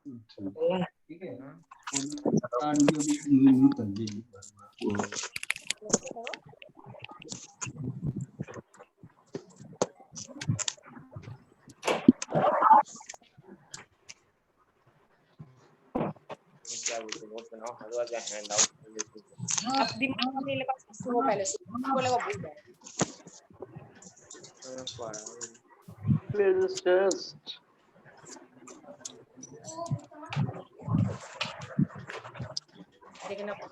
ठीक है म्यूट कर दीजिए क्या बोलते वोट बनाओ हर बार क्या हैंड आउट कर देते अब दिमाग नहीं लगा वो पहले से बोलेगा भूल जाए Where's the test? लेकिन अब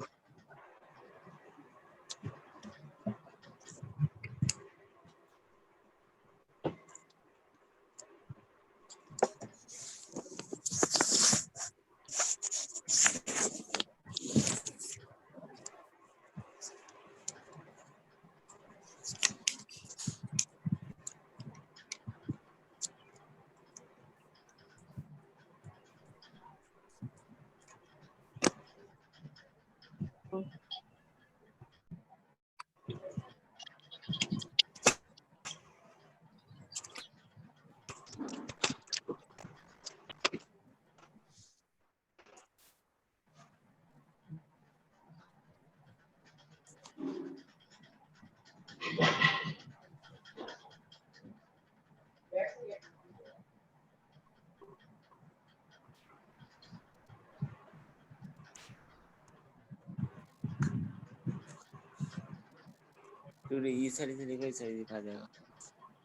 क्योंकि ये सारी से लेकर सारी दिखा देगा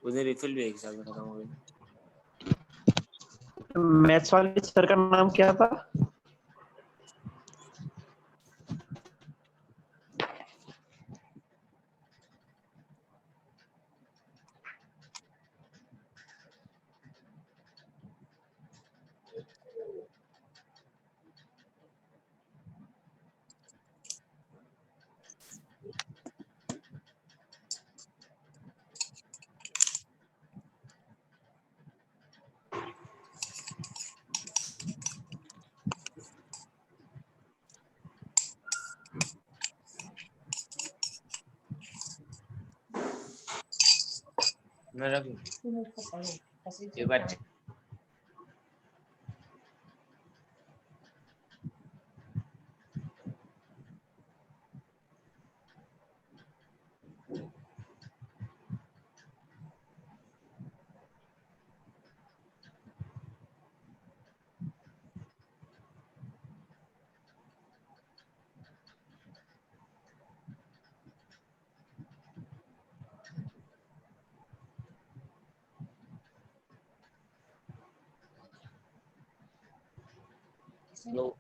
उधर रिफिल भी एक साथ में खत्म हो गई मैथ्स वाले सर का नाम क्या था? मैं रख एक बार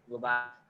go back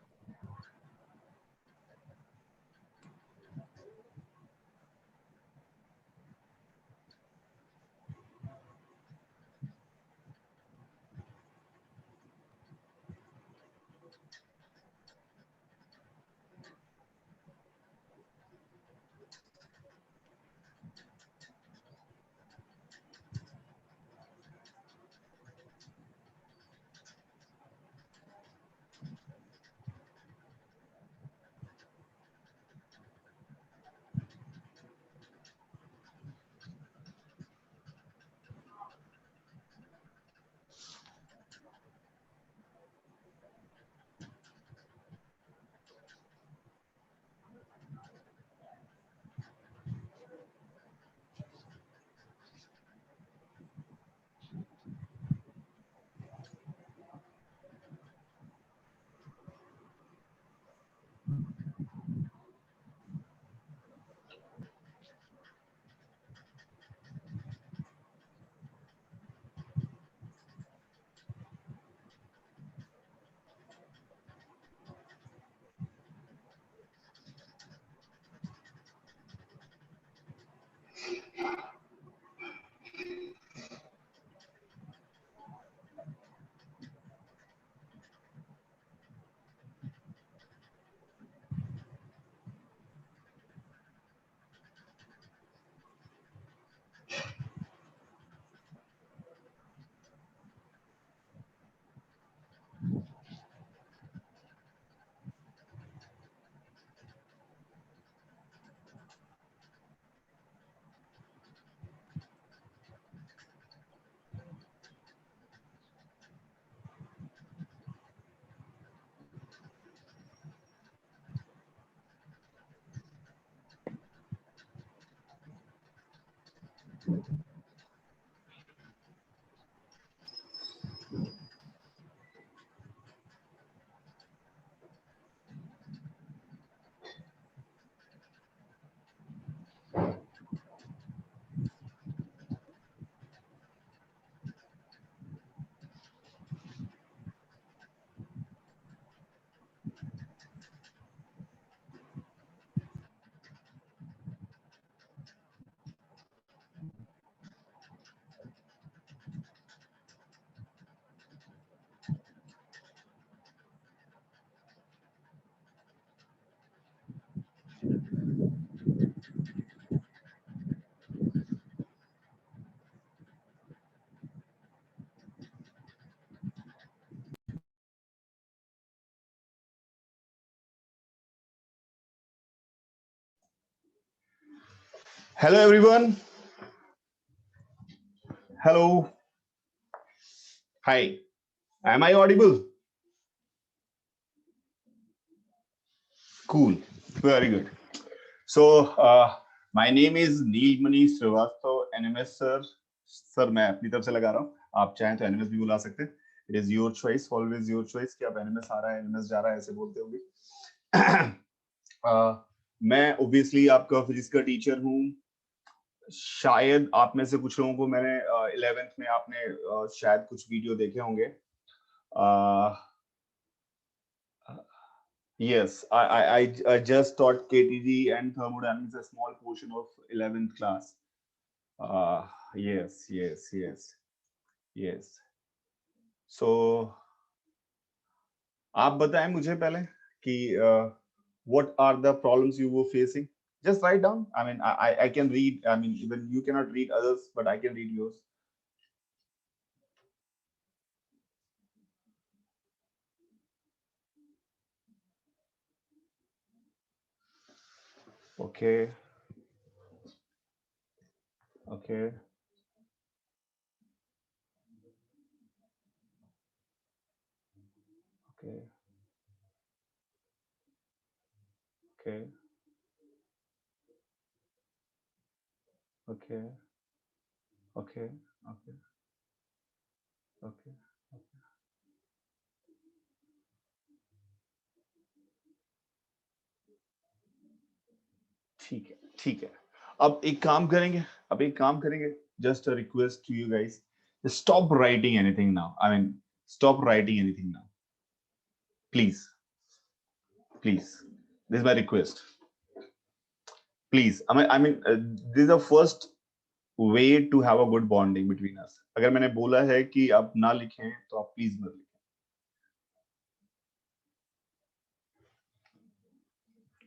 Hello everyone. Hello. Hi. Am I audible? Cool. Very good. So my name is Neelmani Srivastav, NMS sir. Sir मैं अपनी तरफ से लगा रहा हूँ, आप चाहें तो एनएमएस भी बुला सकते हैं. It is your choice, always your choice कि आप एनएमएस आ रहा है एनएमएस जा रहा है ऐसे बोलते होंगे. मैं ऑब्वियसली आपका फिजिक्स का टीचर हूँ. शायद आप में से कुछ लोगों को मैंने 11th में आपने शायद कुछ वीडियो देखे होंगे. Yes, I just taught KTG and thermodynamics, a small portion of 11th class. Yes. So, आप बताएं मुझे पहले कि what are the problems you were facing? Just write down. I mean, I can read. I mean, even you cannot read others, but I can read yours. Okay. Okay. Okay. Okay. Okay. Okay. Okay. Okay. ठीक है. अब एक काम करेंगे. Just a request to you guys. Stop writing anything now. I mean, stop writing anything now. Please. This is my request. Please. I mean, this is the first way to have a good bonding between us. अगर मैंने बोला है कि आप ना लिखें तो आप प्लीज मत लिखें.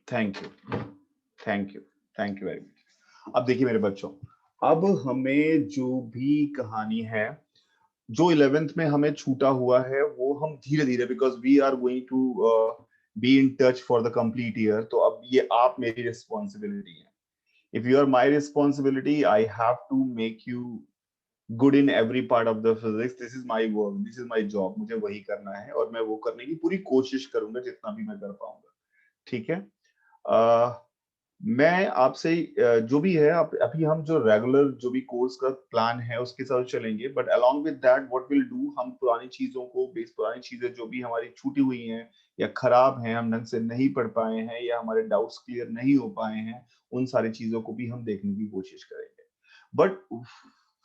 Thank you very much. अब देखिए मेरे बच्चों, अब हमें जो भी कहानी है जो 11th में हमें छूटा हुआ है वो हम धीरे धीरे, because we are going to be in touch for the complete year, तो अब ये आप मेरी रिस्पॉन्सिबिलिटी है. If you are my responsibility, I have to make you good in every part of the physics. This is my work, this is my job. मुझे वही करना है और मैं वो करने की पूरी कोशिश करूंगा जितना भी मैं कर पाऊंगा. ठीक है. मैं आपसे जो भी है अभी हम जो रेगुलर जो भी कोर्स का प्लान है उसके साथ चलेंगे, but along with that what will do, हम पुरानी चीजों को पुरानी चीजें जो भी हमारी छूटी हुई हैं या खराब हैं, हम ढंग से नहीं पढ़ पाए हैं या हमारे डाउट्स क्लियर नहीं हो पाए हैं, उन सारी चीजों को भी हम देखने की कोशिश करेंगे. But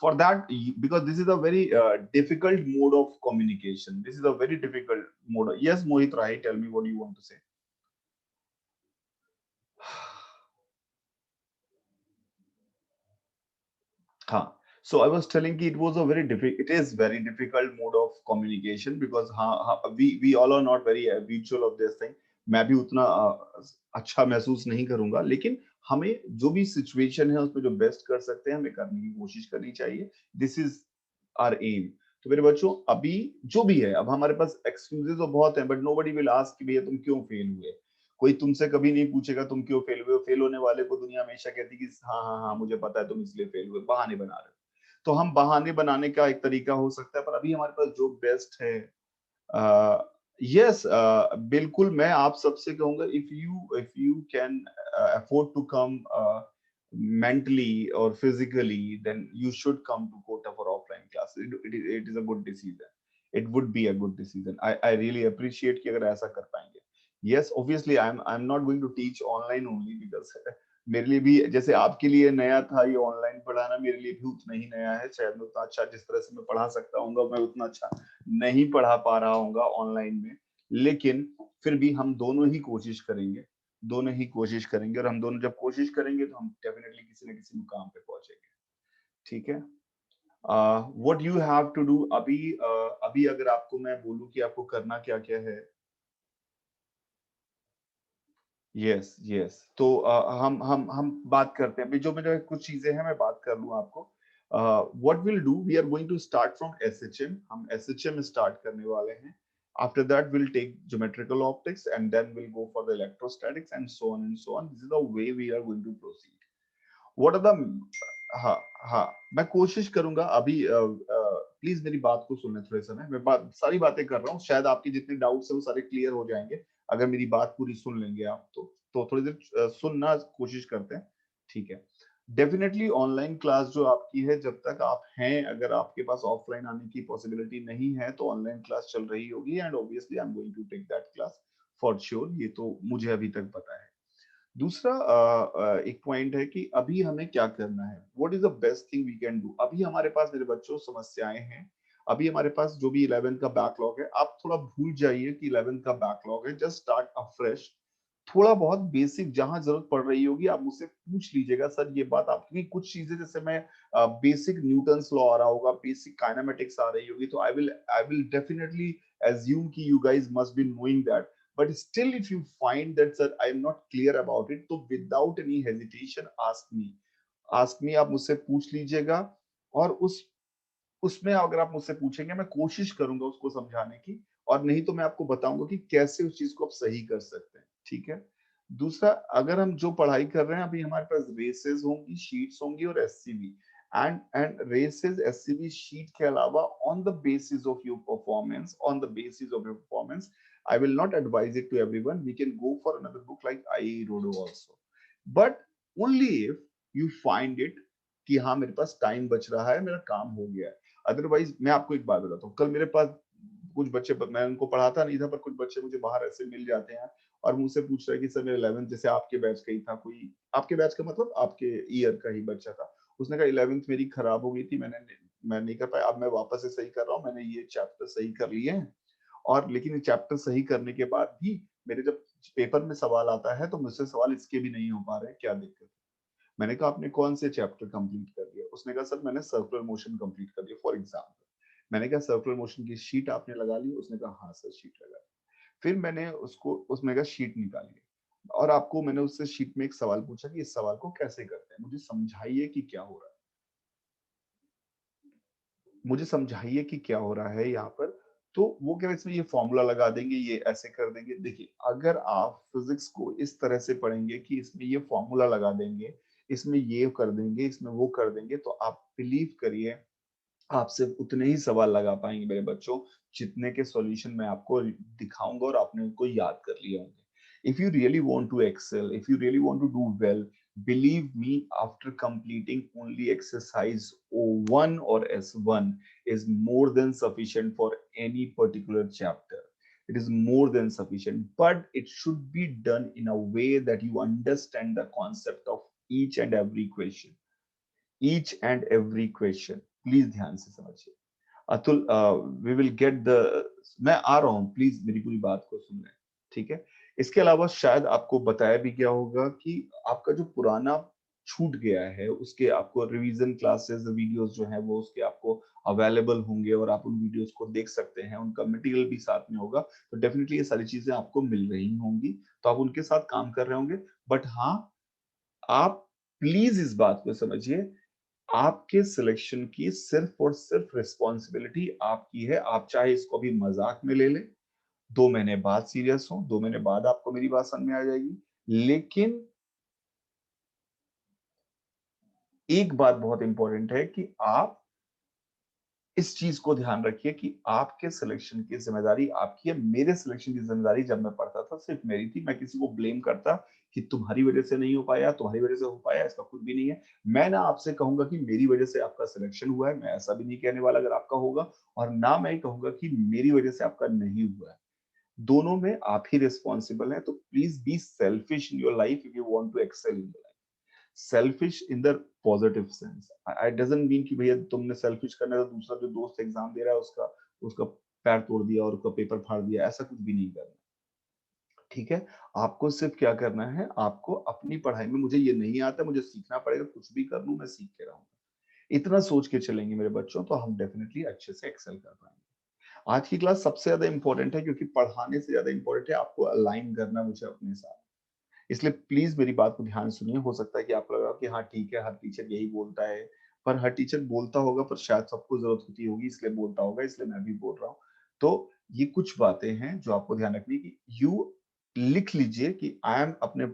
for that, because this is a very difficult mode of communication, this is a very difficult mode. Yes, Mohit, right? Tell me what you want to say. So I was telling you it is very difficult mode of communication because we all are not very habitual of this thing. मैं भी उतना अच्छा महसूस नहीं करूंगा, लेकिन हमें जो भी सिचुएशन है उसमें जो बेस्ट कर सकते हैं हमें करने की कोशिश करनी चाहिए. This is our aim. तो मेरे बच्चों, अभी जो भी है, अब हमारे पास एक्सक्यूजेस तो बहुत हैं, बट नोबडी विल आस्क कि भैया तुम क्यों फेल हुए. कोई तुमसे कभी नहीं पूछेगा तुम क्यों फेल हुए. फेल होने वाले को दुनिया हमेशा कहती कि हाँ मुझे पता है तुम इसलिए फेल हुए, बहाने बना रहे हो. तो हम बहाने बनाने का एक तरीका हो सकता है, पर अभी हमारे पास जो बेस्ट है, यस, बिल्कुल मैं आप सबसे कहूंगा, if you can afford to come mentally or physically, then you should come to Kota for offline class. It is a good decision. It would be a good decision. I really appreciate कि अगर ऐसा कर पाएंगे. Yes, obviously I'm not going to teach online only because मेरे लिए भी जैसे आपके लिए नया था ये ऑनलाइन पढ़ाना, मेरे लिए भी उतना ही नया है. शायद मैं उतना अच्छा जिस तरह से मैं पढ़ा सकता हूँ मैं उतना अच्छा नहीं पढ़ा पा रहा हूँ ऑनलाइन में, लेकिन फिर भी हम दोनों ही कोशिश करेंगे, दोनों ही कोशिश करेंगे, और हम दोनों जब कोशिश करेंगे तो हम डेफिनेटली किसी न किसी मुकाम पे पहुंचेंगे. ठीक है. What you have to do अभी, अभी अगर आपको मैं बोलूं कि आपको करना क्या क्या है. यस यस, तो हम बात करते हैं अभी. जो मेरे कुछ चीजें हैं मैं बात कर लूं आपको. What will do, we are going to start from SHM. हम एसएचएम स्टार्ट करने वाले हैं. After that, we'll take geometrical optics and then we'll go for the electrostatics and so on and so on. This is the way we are going to proceed. What are the हाँ हाँ, मैं कोशिश करूंगा अभी. Please मेरी बात को सुनने थोड़े समय. मैं सारी बातें कर रहा हूँ, शायद आपके जितने डाउट्स हैं वो सारे क्लियर हो जाएंगे अगर मेरी बात पूरी सुन लेंगे आप. तो थोड़ी देर सुनना कोशिश करते हैं. ठीक है. डेफिनेटली ऑनलाइन क्लास जो आपकी है, जब तक आप हैं, अगर आपके पास ऑफलाइन आने की पॉसिबिलिटी नहीं है तो ऑनलाइन क्लास चल रही होगी. And obviously I am going to take that class for sure. ये तो मुझे अभी तक पता है. दूसरा एक पॉइंट है कि अभी हमें क्या करना है. What is the best thing we can do. अभी हमारे पास मेरे बच्चों समस्याएं हैं. अभी हमारे पास जो भी 11th का बैकलॉग है, आप थोड़ा भूल जाइए कि 11th का बैकलॉग है. Just start afresh. थोड़ा बहुत बेसिक जहां जरूरत पड़ रही होगी आप मुझसे पूछ लीजिएगा, सर ये बात आप, क्योंकि कुछ चीजें जैसे मैं बेसिक न्यूटन्स लॉ आ रहा होगा, बेसिक काइनेमेटिक्स आ रही होगी, तो आई विल डेफिनेटली assume कि you guys must be knowing that. But still, if you find that sir I am not clear about it, तो without any hesitation ask me. आप मुझसे पूछ लीजिएगा. और उसमें अगर आप मुझसे पूछेंगे मैं कोशिश करूंगा उसको समझाने की, और नहीं तो मैं आपको बताऊंगा कि कैसे उस चीज को आप सही कर सकते हैं. ठीक है. दूसरा, अगर हम जो पढ़ाई कर रहे हैं अभी, हमारे पास रेसेस होंगी, शीट्स होंगी और SCB. And races SCB sheet के अलावा on the basis of your performance, I will not advise it to everyone. We can go for another book like IAE Rodo also. But only if you find it कि हाँ मेरे पास time बच रहा है, मेरा काम हो गया है. अदरवाइज मैं आपको एक बात बताता हूँ. कल मेरे पास कुछ बच्चे, मैं उनको पढ़ाता नहीं था, पर कुछ बच्चे मुझे बाहर ऐसे मिल जाते हैं और मुझसे पूछ रहे हैं कि सर मेरा 11th, जैसे आपके बैच का ही था कोई, आपके बैच का मतलब आपके ईयर का ही बच्चा था. उसने कहा 11th मेरी खराब हो गई थी, मैं नहीं कर पाया. अब मैं वापस से सही कर रहा हूँ, मैंने ये चैप्टर सही कर लिए हैं, और लेकिन ये चैप्टर सही करने के बाद भी मेरे जब पेपर में सवाल आता है तो मुझसे सवाल इसके भी नहीं हो पा रहे हैं, क्या दिक्कत है. मैंने कहा आपने कौन से चैप्टर कंप्लीट कर दिया. उसने कहा सर मैंने सर्कुलर मोशन कंप्लीट कर दिया फॉर एग्जांपल. मैंने कहा सर्कुलर मोशन की शीट आपने लगा ली. उसने कहा हाँ सर शीट लगा ली. फिर मैंने उसमें का शीट निकाली और आपको मैंने उससे शीट में एक सवाल पूछा कि इस सवाल को कैसे करते हैं, मुझे समझाइए कि क्या हो रहा है, मुझे समझाइए कि क्या हो रहा है यहाँ पर. तो वो कह रहे इसमें ये फॉर्मूला लगा देंगे, ये ऐसे कर देंगे. देखिए, अगर आप फिजिक्स को इस तरह से पढ़ेंगे कि इसमें ये फॉर्मूला लगा देंगे, इसमें ये कर देंगे, इसमें वो कर देंगे, तो आप बिलीव करिए आप सिर्फ उतने ही सवाल लगा पाएंगे मेरे बच्चों जितने के सॉल्यूशन मैं आपको दिखाऊंगा और आपने उनको याद कर लिया होंगे. If you really want to excel, if you really want to do well, believe me, after completing only exercise O1 or S1 is more than sufficient for any particular chapter. It is more than sufficient, but it should be done in a way that you understand the concept of each and every question. Each and every question. Please ध्यान से समझिए. Atul, we will get the, मैं आ रहा हूँ, please मेरी पूरी बात को सुन लें. ठीक है. इसके अलावा शायद आपको बताया भी गया होगा कि आपका जो पुराना छूट गया है उसके आपको रिवीजन क्लासेस वीडियोस जो हैं वो उसके आपको अवेलेबल होंगे और आप उन वीडियोस को देख सकते हैं. उनका मटेरियल भी साथ में होगा, तो डेफिनेटली ये सारी चीजें आपको मिल रही होंगी, तो आप उनके साथ काम कर रहे होंगे. बट हाँ, आप प्लीज इस बात को समझिए, आपके सिलेक्शन की सिर्फ और सिर्फ रिस्पॉन्सिबिलिटी आपकी है. आप चाहे इसको भी मजाक में ले लें, 2 महीने बाद सीरियस हो, 2 महीने बाद आपको मेरी बात समझ में आ जाएगी, लेकिन एक बात बहुत इंपॉर्टेंट है कि आप इस चीज को ध्यान रखिए कि आपके सिलेक्शन की जिम्मेदारी आपकी है. मेरे सिलेक्शन की जिम्मेदारी जब मैं पढ़ता था सिर्फ मेरी थी. मैं किसी को ब्लेम करता कि तुम्हारी वजह से नहीं हो पाया, तुम्हारी वजह से हो पाया, इसका कुछ भी नहीं है। मैं ना आपसे कहूंगा कि मेरी वजह से आपका सिलेक्शन हुआ है, मैं ऐसा भी नहीं कहने वाला अगर आपका होगा, और ना मैं कहूंगा कि मेरी वजह से आपका नहीं हुआ है। दोनों में आप ही रिस्पॉन्सिबल हैं। तो please be selfish in your life if you want to excel in your life. Selfish in the positive sense. I doesn't mean कि भैया तुमने सेल्फिश करना है तो दूसरा जो दोस्त एग्जाम दे रहा है उसका उसका पैर तोड़ दिया और उसका पेपर फाड़ दिया, ऐसा कुछ भी नहीं करना। ठीक है, आपको सिर्फ क्या करना है, आपको अपनी पढ़ाई में मुझे ये नहीं आता, मुझे सीखना पड़ेगा, कुछ भी कर लूं मैं सीख के रहूंगा, इतना सोच के चलेंगे मेरे बच्चों, तो हम डेफिनेटली अच्छे से एक्सेल कर पाएंगे। आज की क्लास सबसे ज्यादा इंपॉर्टेंट है क्योंकि पढ़ाने से ज्यादा इंपॉर्टेंट है आपको अलाइन करना मुझे अपने साथ। इसलिए प्लीज मेरी बात को ध्यान सुनिए। हो सकता है कि आपको लगा कि हाँ ठीक है, हर टीचर यही बोलता है, पर हर टीचर बोलता होगा पर शायद सबको जरूरत होती होगी इसलिए बोलता होगा, इसलिए मैं भी बोल रहा हूँ। तो ये कुछ बातें हैं जो आपको ध्यान रखनी कि यू लिख लीजिए कि आई एम, अपने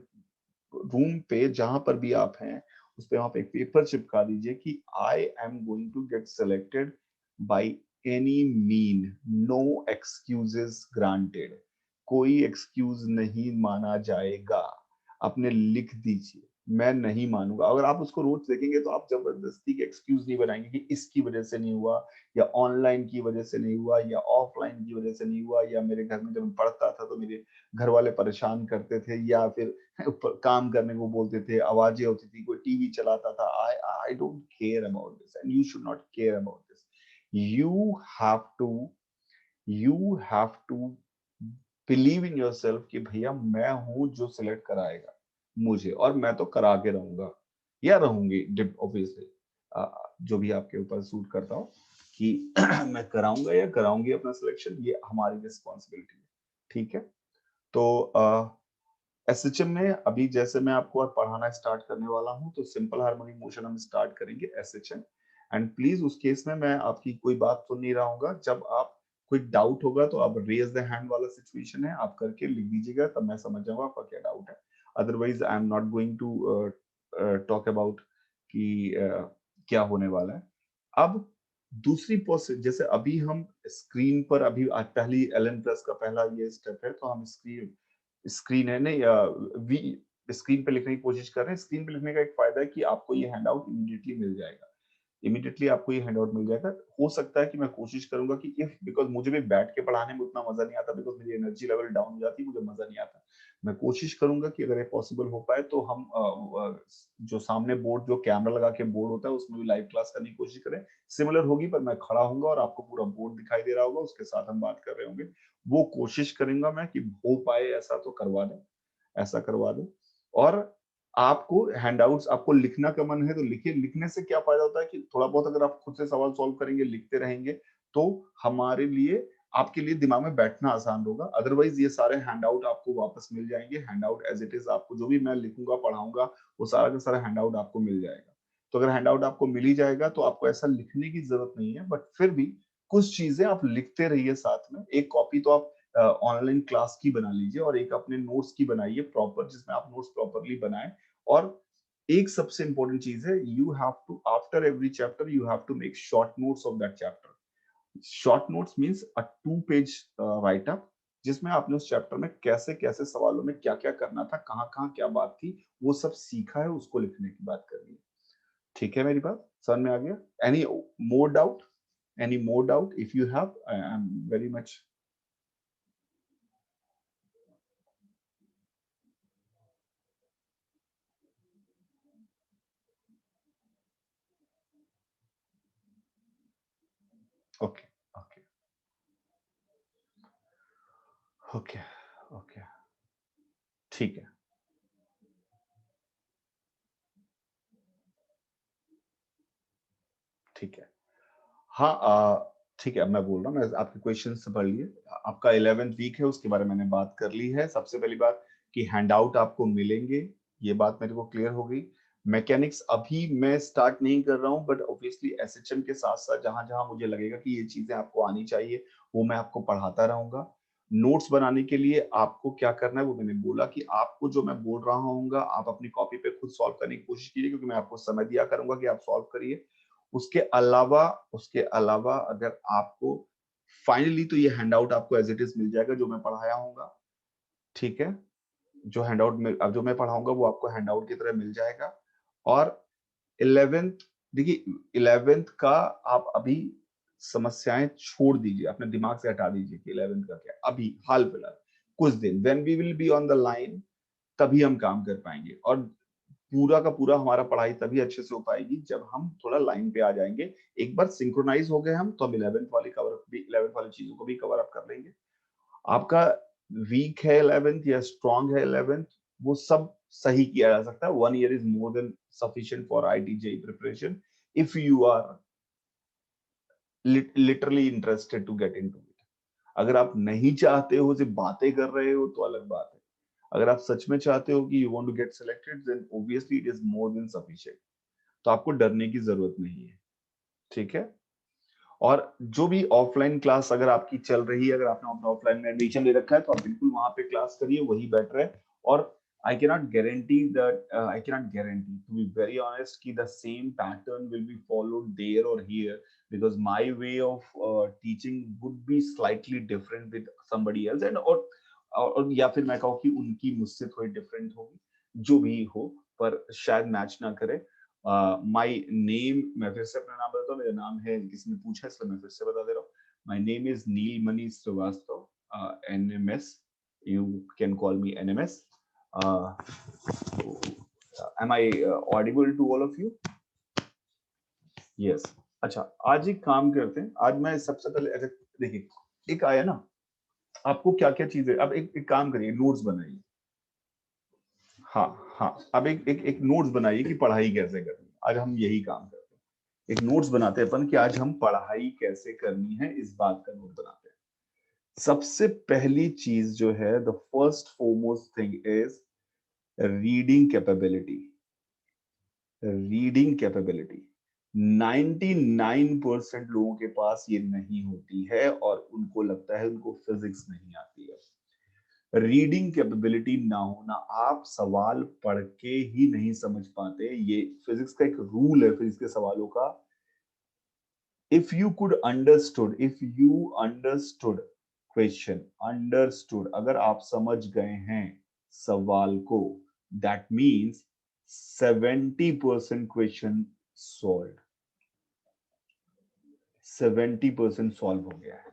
रूम पे जहां पर भी आप हैं उस पे वहां पे एक पेपर चिपका दीजिए कि I am going to get selected by any mean, no excuses granted, कोई एक्सक्यूज नहीं माना जाएगा। आपने लिख दीजिए, मैं नहीं मानूंगा। अगर आप उसको रोज देखेंगे तो आप जबरदस्ती के एक्सक्यूज नहीं बनाएंगे कि इसकी वजह से नहीं हुआ, या ऑनलाइन की वजह से नहीं हुआ, या ऑफलाइन की वजह से नहीं हुआ, या मेरे घर में जब मैं पढ़ता था तो मेरे घर वाले परेशान करते थे, या फिर काम करने को बोलते थे, आवाजें होती थी, कोई टीवी चलाता था। I don't care about this and you should not care about this. You have to you have to believe in yourself कि भैया मैं हूं जो सिलेक्ट कराएगा मुझे, और मैं तो करा के रहूंगा या रहूंगी ऑब्वियसली, जो भी आपके ऊपर सूट करता हो कि मैं कराऊंगा या कराऊंगी अपना सिलेक्शन, ये हमारी रिस्पॉन्सिबिलिटी है। ठीक है, तो एसएचएम में अभी जैसे मैं आपको आज पढ़ाना स्टार्ट करने वाला हूं, तो सिंपल हार्मोनिक मोशन हम स्टार्ट करेंगे एसएचएम। एंड प्लीज उस केस में मैं आपकी कोई बात सुन नहीं रहा हूंगा। जब आप कोई डाउट होगा तो आप रेज द हैंड वाला सिचुएशन है, आप करके लिख दीजिएगा, तब मैं समझ जाऊंगा आपका क्या डाउट है। Otherwise I am not going to talk about कि क्या होने वाला है। अब दूसरी प्रोसेस, जैसे अभी हम स्क्रीन पर, अभी आज पहली एलन प्लस का पहला ये स्टेप है, तो हम स्क्रीन है नहीं, वी स्क्रीन पे लिखने की कोशिश कर रहे हैं। स्क्रीन पे लिखने का एक फायदा है कि आपको ये हैंडआउट इमीडिएटली मिल जाएगा, इमीडिएटली आपको ये हैंडआउट मिल जाएगा। हो सकता है कि मैं कोशिश करूंगा कि इफ, बिकॉज मुझे भी बैठ के पढ़ाने में उतना मजा नहीं आता, बिकॉज मेरी एनर्जी लेवल डाउन हो जाती है, मुझे मजा नहीं आता। मैं कोशिश करूंगा कि अगर ये पॉसिबल हो पाए तो हम जो सामने बोर्ड, जो कैमरा लगा के बोर्ड होता है, उसमें भी लाइव क्लास करने की कोशिश करें। सिमिलर होगी, पर मैं खड़ा हूंगा और आपको पूरा बोर्ड दिखाई दे रहा होगा, उसके साथ हम बात कर रहे होंगे। वो कोशिश करूंगा मैं कि हो पाए ऐसा तो करवा दें, ऐसा करवा दें। और आपको हैंडआउट्स, आपको लिखना का मन है तो लिखिए। लिखने से क्या फायदा होता है कि थोड़ा बहुत अगर आप खुद से सवाल सॉल्व करेंगे, लिखते रहेंगे, तो हमारे लिए, आपके लिए दिमाग में बैठना आसान होगा। अदरवाइज ये सारे हैंडआउट आपको वापस मिल जाएंगे। हैंडआउट एज इट इज, आपको जो भी मैं लिखूंगा पढ़ाऊंगा वो सारा का सारा हैंडआउट आपको मिल जाएगा। तो अगर हैंडआउट आपको मिल ही जाएगा तो आपको ऐसा लिखने की जरूरत नहीं है, बट फिर भी कुछ चीजें आप लिखते रहिए साथ में। एक कॉपी तो आप ऑनलाइन क्लास की बना लीजिए और एक अपने नोट्स की बनाइए प्रॉपर, जिसमें आप नोट्स प्रॉपरली बनाएं। और एक सबसे इंपॉर्टेंट चीज है, you have to, after every chapter you have to make short notes of that chapter. Short notes means a 2 page write up, जिसमें आपने उस चैप्टर में कैसे कैसे सवालों में क्या क्या करना था, कहाँ कहाँ क्या बात थी, वो सब सीखा है, उसको लिखने की बात करनी है। ठीक है, मेरी बात समझ में आ गया? Any more doubt, any more doubt if you have, I am very much. Okay okay okay okay, ठीक है ठीक है। हाँ, ठीक है, अब मैं बोल रहा हूँ, मैं आपके क्वेश्चन से पढ़ लिए। आपका 11th वीक है, उसके बारे में मैंने बात कर ली है। सबसे पहली बात कि हैंडआउट आपको मिलेंगे, ये बात मेरे को क्लियर हो गई। मैकेनिक्स अभी मैं स्टार्ट नहीं कर रहा हूँ, बट ऑब्वियसली एसएचएम के साथ साथ जहां जहां मुझे लगेगा कि ये चीजें आपको आनी चाहिए वो मैं आपको पढ़ाता रहूंगा। नोट्स बनाने के लिए आपको क्या करना है वो मैंने बोला कि आपको जो मैं बोल रहा हूँ आप अपनी कॉपी पे खुद सॉल्व करने की कोशिश कीजिए, क्योंकि मैं आपको समय दिया करूंगा कि आप सॉल्व करिए। उसके अलावा अगर आपको फाइनली, तो ये हैंडआउट आपको एज इट इज मिल जाएगा जो मैं पढ़ाया हूँ। ठीक है, जो हैंडआउट में अब जो मैं पढ़ाऊंगा वो आपको हैंडआउट की तरह मिल जाएगा। और 11th, देखिए 11th का आप अभी समस्याएं छोड़ दीजिए, अपने दिमाग से हटा दीजिए कि 11th का क्या, अभी हाल फिलहाल कुछ दिन when we will be on the line तभी हम काम कर पाएंगे। और पूरा का पूरा हमारा पढ़ाई तभी अच्छे से हो पाएगी जब हम थोड़ा लाइन पे आ जाएंगे। एक बार सिंक्रोनाइज हो गए हम तो हम 11th वाली कवर भी 11th वाली चीजों को भी कवर अप कर लेंगे। आपका वीक है 11th या स्ट्रांग है 11th, वो सब सही किया जा सकता है। 1 year is more than sufficient for IIT JEE preparation if you are literally interested to get into it. अगर आप नहीं चाहते हो, सिर्फ बातें कर रहे हो तो अलग बात है। अगर आप सच में चाहते हो कि you want to get selected then obviously it is more than sufficient. तो आपको डरने की जरूरत नहीं है, ठीक है। और जो भी ऑफलाइन क्लास अगर आपकी चल रही है, अगर आपने अपना ऑफलाइन में एडमिशन ले रखा है तो आप बिल्कुल वहां पे क्लास करिए, वही बेटर है। और I cannot guarantee that I cannot guarantee, to be very honest, कि the same pattern will be followed there or here, because my way of teaching would be slightly different with somebody else, and और या फिर मैं कहूँ कि उनकी मुझसे थोड़ी डिफरेंट होगी, जो भी हो, पर शायद मैच ना करे। माय नेम, मैं फिर से अपना नाम बताता हूँ, मेरा नाम है, किसी ने पूछा इसलिए मैं फिर से बता दे रहा हूँ। My name is Nilmani Shrivastava, NMS, you can call me NMS. Am I audible to all of you? Yes. अच्छा, आज एक काम करते हैं। आज मैं सबसे पहले ऐसे देखिए, एक आया ना, आपको क्या क्या चीजें, अब एक काम करिए, नोट्स बनाइए। हाँ हाँ, अब एक नोट्स बनाइए कि पढ़ाई कैसे करनी है। आज हम यही काम करते हैं, एक नोट्स बनाते हैं अपन कि आज हम पढ़ाई कैसे करनी है, इस बात का नोट बनाते हैं। सबसे पहली चीज जो है, the first foremost thing is reading capability. Reading capability 99% लोगों के पास ये नहीं होती है और उनको लगता है उनको फिजिक्स नहीं आती है। रीडिंग कैपेबिलिटी ना होना, आप सवाल पढ़ के ही नहीं समझ पाते। ये फिजिक्स का एक रूल है, फिजिक्स के सवालों का। इफ यू अंडरस्टूड क्वेश्चन, अगर आप समझ गए हैं सवाल को, that means 70% question solve, 70% solve हो गया है।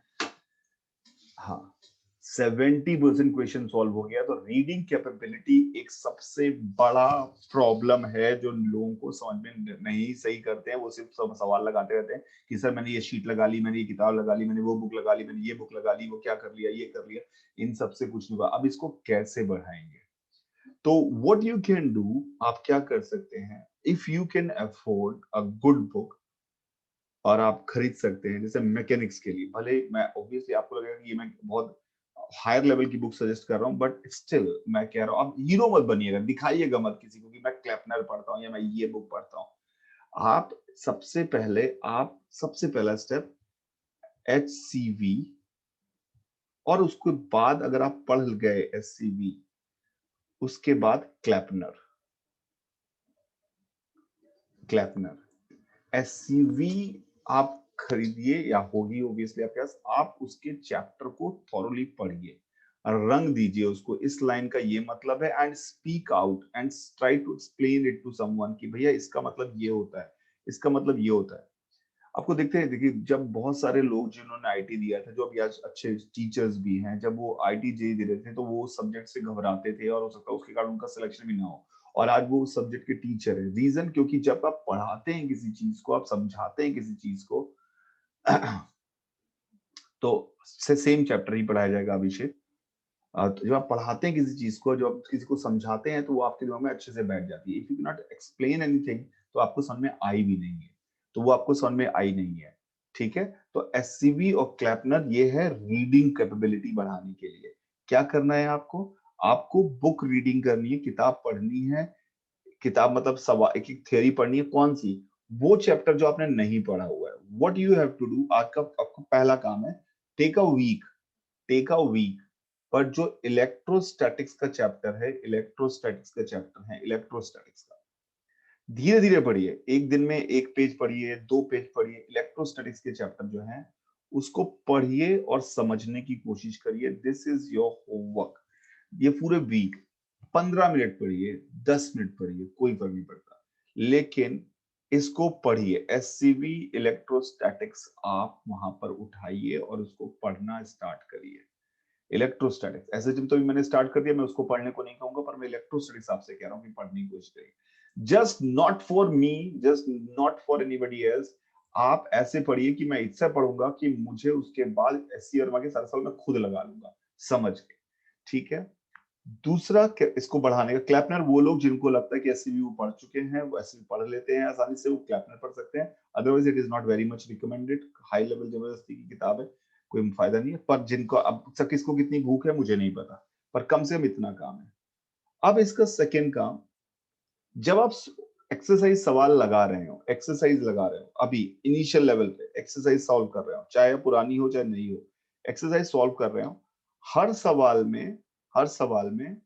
हाँ, 70% क्वेश्चन सॉल्व हो गया। तो रीडिंग कैपेबिलिटी एक सबसे बड़ा प्रॉब्लम है जो लोगों को समझ में नहीं सही करते हैं। वो सिर्फ सब सवाल लगाते रहते हैं कि सर मैंने ये शीट लगा ली, मैंने ये किताब लगा ली, मैंने वो बुक लगा ली, मैंने ये बुक लगा ली, वो क्या कर लिया, ये कर लिया। इन सबसे कुछ नहीं हुआ। अब इसको कैसे बढ़ाएंगे? तो व्हाट यू कैन डू, आप क्या कर सकते हैं, if you can afford a good book, और आप खरीद सकते हैं। जैसे मैकेनिक्स के लिए, भले मैं ऑब्वियसली आपको लगेगा कि ये मैं बहुत हायर लेवल की बुक सजेस्ट कर रहा हूँ, बट स्टिल मैं कह रहा हूँ आप हीरो मत बनिएगा, दिखाइएगा मत किसी को कि मैं क्लैपनर पढ़ता हूँ या मैं ये बुक पढ़ता हूँ। आप सबसे पहला स्टेप HCV, और उसके बाद अगर आप पढ़ गए HCV, उसके बाद क्लैपनर। HCV आप खरीदिए या होगी ऑब्वियसली आपके पास, आप उसके चैप्टर को थॉरोली पढ़िए और रंग दीजिए उसको, इस लाइन का ये मतलब है, and speak out and try to explain it to someone कि भैया इसका मतलब ये होता है, इसका मतलब ये होता है। आपको देखिए जब बहुत सारे लोग जिन्होंने आईटी दिया था, जो अभी आज अच्छे टीचर्स भी हैं, जब वो आईटी जेई दे रहे थे तो वो सब्जेक्ट से घबराते थे और हो सकता है उसके कारण उनका सिलेक्शन भी ना हो, और आज वो सब्जेक्ट के टीचर है। रीजन, क्योंकि जब आप पढ़ाते हैं किसी चीज को, आप समझाते हैं किसी चीज को तो सेम चैप्टर ही पढ़ाया जाएगा अभिषेक। तो जब आप पढ़ाते हैं किसी चीज को, जब आप किसी को समझाते हैं तो वो आपके दिमाग में अच्छे से बैठ जाती है। If you can not explain anything तो आपको समझ में आई भी नहीं है, तो वो आपको समझ में आई नहीं है, ठीक है। तो एससीवी और क्लैपनर ये है रीडिंग कैपेबिलिटी बढ़ाने के लिए। क्या करना है आपको? आपको बुक रीडिंग करनी है, किताब पढ़नी है। किताब मतलब सवाल, एक एक थ्योरी पढ़नी है। कौन सी? वो चैप्टर जो आपने नहीं पढ़ा हुआ है। What you have to do, आपका पहला काम है, टेक अ वीक पर जो इलेक्ट्रोस्टैटिक्स का चैप्टर है, इलेक्ट्रोस्टैटिक्स का धीरे धीरे पढ़िए। एक दिन में एक पेज पढ़िए, 2 पेज पढ़िए। इलेक्ट्रोस्टैटिक्स के चैप्टर जो हैं उसको पढ़िए और समझने की कोशिश करिए। दिस इज योर होमवर्क, ये पूरे वीक। 15 मिनट पढ़िए, 10 मिनट पढ़िए, कोई फर्क नहीं पड़ता, लेकिन इसको पढ़िए। एससीवी इलेक्ट्रोस्टैटिक्स आप वहां पर उठाइए और उसको पढ़ना स्टार्ट करिए। इलेक्ट्रोस्टैटिक्स, एसएचएम तो भी मैंने स्टार्ट कर दिया, मैं उसको पढ़ने को नहीं कहूंगा, पर मैं इलेक्ट्रोस्टैटिक्स आपसे कह रहा हूं कि पढ़ने की कोशिश करिए। Just not for me, just not for anybody else. आप ऐसे पढ़िए कि मैं इससे पढ़ूंगा कि मुझे उसके बाद एससी वर्मा के सारे सवाल मैं खुद लगा लूंगा समझ के, ठीक है। दूसरा इसको बढ़ाने का, क्लैपनर वो लोग जिनको लगता है कि एससीबी वो पढ़ चुके हैं, वो एससीबी पढ़ लेते हैं आसानी से, वो क्लैपनर पढ़ सकते हैं। Otherwise it is not very much recommended. High level जबरदस्ती की किताब है, कोई फायदा नहीं है। पर जिनको अब तक किसको कितनी भूख है मुझे नहीं पता, पर कम से कम इतना काम है। अब इसका सेकेंड काम, जब आप एक्सरसाइज सवाल लगा रहे हो, एक्सरसाइज लगा रहे हो, अभी इनिशियल लेवल पे एक्सरसाइज सॉल्व कर रहे हो, चाहे पुरानी हो चाहे नहीं हो, एक्सरसाइज सॉल्व कर रहे हो, हर सवाल में, हर सवाल में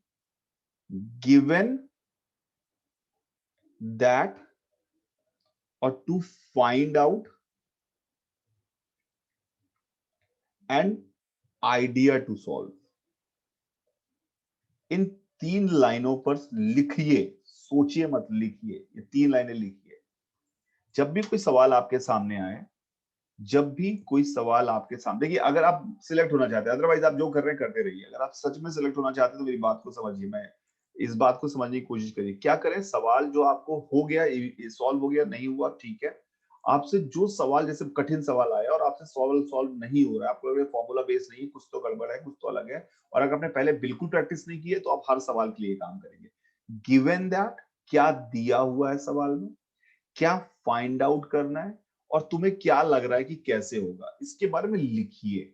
given that or to find out an idea to solve, इन 3 लाइनों पर लिखिए, सोचिए मत, लिखिए, ये 3 लाइनें लिखिए। जब भी कोई सवाल आपके सामने आए, जब भी कोई सवाल आपके सामने, देखिए अगर आप सिलेक्ट होना चाहते हैं, अदरवाइज आप जो कर रहे हैं करते रहिए। अगर आप सच में सिलेक्ट होना चाहते हैं तो मेरी बात को समझिए, मैं इस बात को समझने की कोशिश करिए। क्या करें, सवाल जो आपको हो गया, सॉल्व हो गया, नहीं हुआ ठीक है, आपसे जो सवाल, जैसे कठिन सवाल आया और आपसे सॉल्व सॉल्व नहीं हो रहा है, आपको लग रहा है फॉर्मूला बेस नहीं, कुछ तो गड़बड़ है, कुछ तो अलग है, और अगर आपने पहले बिल्कुल प्रैक्टिस नहीं की है, तो आप हर सवाल के लिए काम करेंगे। गिवन दैट, क्या दिया हुआ है सवाल में, क्या फाइंड आउट करना है, और तुम्हें क्या लग रहा है कि कैसे होगा, इसके बारे में लिखिए।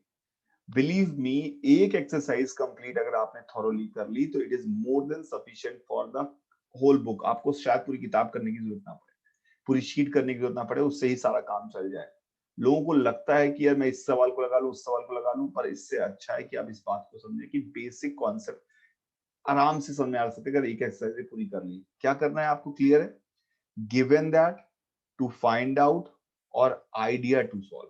बिलीव मी, एक एक्सरसाइज कंप्लीट अगर आपने थॉरोली कर ली तो it is more than sufficient for the whole book. आपको शायद पूरी किताब करने की जरूरत ना पड़े, पूरी शीट करने की जरूरत ना पड़े, उससे ही सारा काम चल जाए। लोगों को लगता है कि यार मैं इस सवाल को लगा लूं, उस सवाल को लगा लूं, पर इससे अच्छा है कि आप इस बात को समझें कि बेसिक कॉन्सेप्ट आराम से समझ में आ सकते हैं। अगर एक एक्सरसाइज पूरी कर ली, क्या करना है आपको क्लियर है, given that, to find out, और आइडिया टू सॉल्व।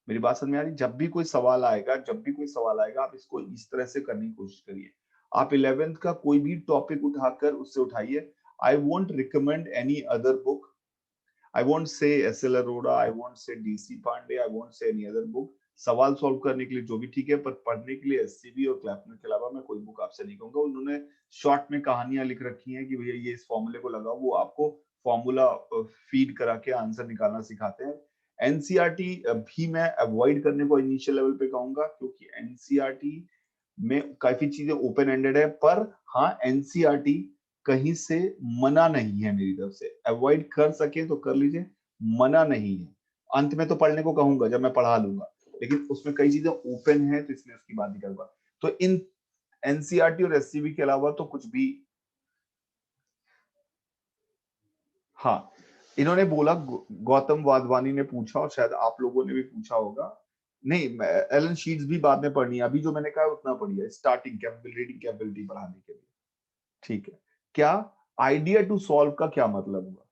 मेरी बात समझ में आ रही? जब भी कोई सवाल आएगा, जब भी कोई सवाल आएगा, आप इसको इस तरह से करने की कोशिश करिए। आप 11th का कोई भी टॉपिक उठाकर उससे उठाइए। I won't recommend any other book, I won't say S L Arora, I won't say DC Pandey, I won't say any other book. सवाल सॉल्व करने के लिए जो भी ठीक है, पर पढ़ने के लिए एससीबी और क्लैपनर के अलावा मैं कोई बुक आपसे नहीं कहूंगा। उन्होंने शॉर्ट में कहानियां लिख रखी हैं कि भैया ये इस फॉर्मूले को लगाओ, वो आपको फॉर्मूला फीड करा के आंसर निकालना सिखाते हैं। एनसीईआरटी भी मैं अवॉइड करने को इनिशियल लेवल पे कहूंगा, क्योंकि एनसीईआरटी में काफी चीजें ओपन एंडेड है, पर हाँ एनसीईआरटी कहीं से मना नहीं है मेरी तरफ से। अवॉइड कर सके तो कर लीजिए, मना नहीं है। अंत में तो पढ़ने को कहूंगा जब मैं पढ़ा लूंगा, लेकिन उसमें कई चीजें ओपन है तो इसलिए उसकी बात नहीं करूंगा। तो इन एनसीईआरटी और एससीबी के अलावा तो कुछ भी, हाँ इन्होंने बोला, गौतम वाधवानी ने पूछा और शायद आप लोगों ने भी पूछा होगा, नहीं एलन शीट्स भी बाद में पढ़नी है, अभी जो मैंने कहा उतना पढ़िए, स्टार्टिंग कैपेबिलिटी, रीडिंग कैपेबिलिटी बढ़ाने के लिए, ठीक है। क्या आइडिया टू सॉल्व का क्या मतलब हुआ,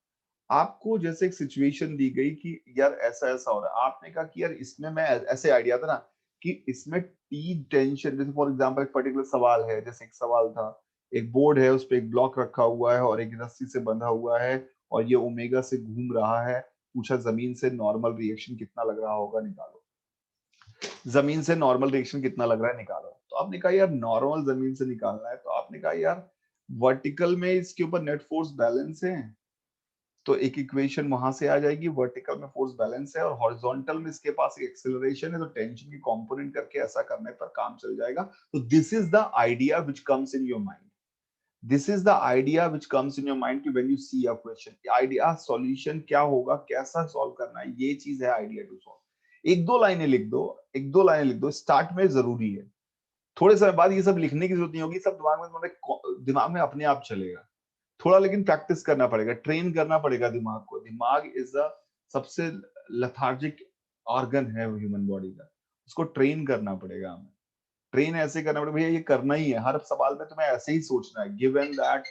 आपको जैसे एक सिचुएशन दी गई कि यार ऐसा ऐसा हो रहा है, आपने कहा कि यार इसमें मैं ऐसे आइडिया था ना कि इसमें टी टेंशन, जैसे फॉर एग्जांपल एक पर्टिकुलर सवाल है, जैसे एक सवाल था, एक बोर्ड है, उस पे एक ब्लॉक रखा हुआ है और एक रस्सी से बंधा हुआ है और ये ओमेगा से घूम रहा है, पूछा जमीन से नॉर्मल रिएक्शन कितना लग रहा होगा, निकालो। जमीन से नॉर्मल रिएक्शन कितना लग रहा है निकालो। तो आपने कहा यार नॉर्मल जमीन से निकालना है, तो आपने कहा यार वर्टिकल में इसके ऊपर नेट फोर्स बैलेंस है, तो एक इक्वेशन वहां से आ जाएगी, वर्टिकल में फोर्स बैलेंस है और हॉरिजॉन्टल में इसके पास एक एक्सेलरेशन है, तो टेंशन की कंपोनेंट करके ऐसा करने पर काम चल जाएगा। तो this is the idea which comes in your mind, this is the idea which comes in your mind कि when you see a question, idea solution क्या होगा, कैसा सॉल्व करना है, ये चीज है आइडिया टू सॉल्व। एक दो लाइनें लिख दो, एक दो लाइनें लिख दो, स्टार्ट में जरूरी है, थोड़े समय बाद ये सब लिखने की जरूरत नहीं होगी, सब दिमाग में अपने आप चलेगा। थोड़ा लेकिन प्रैक्टिस करना पड़ेगा, ट्रेन करना पड़ेगा दिमाग को। दिमाग इज द सबसे लेथार्जिक ऑर्गन है ह्यूमन बॉडी का, उसको ट्रेन करना पड़ेगा हमें। ट्रेन ऐसे करना पड़ेगा, भैया ये करना ही है, हर सवाल में तुम्हें ऐसे ही सोचना है, given that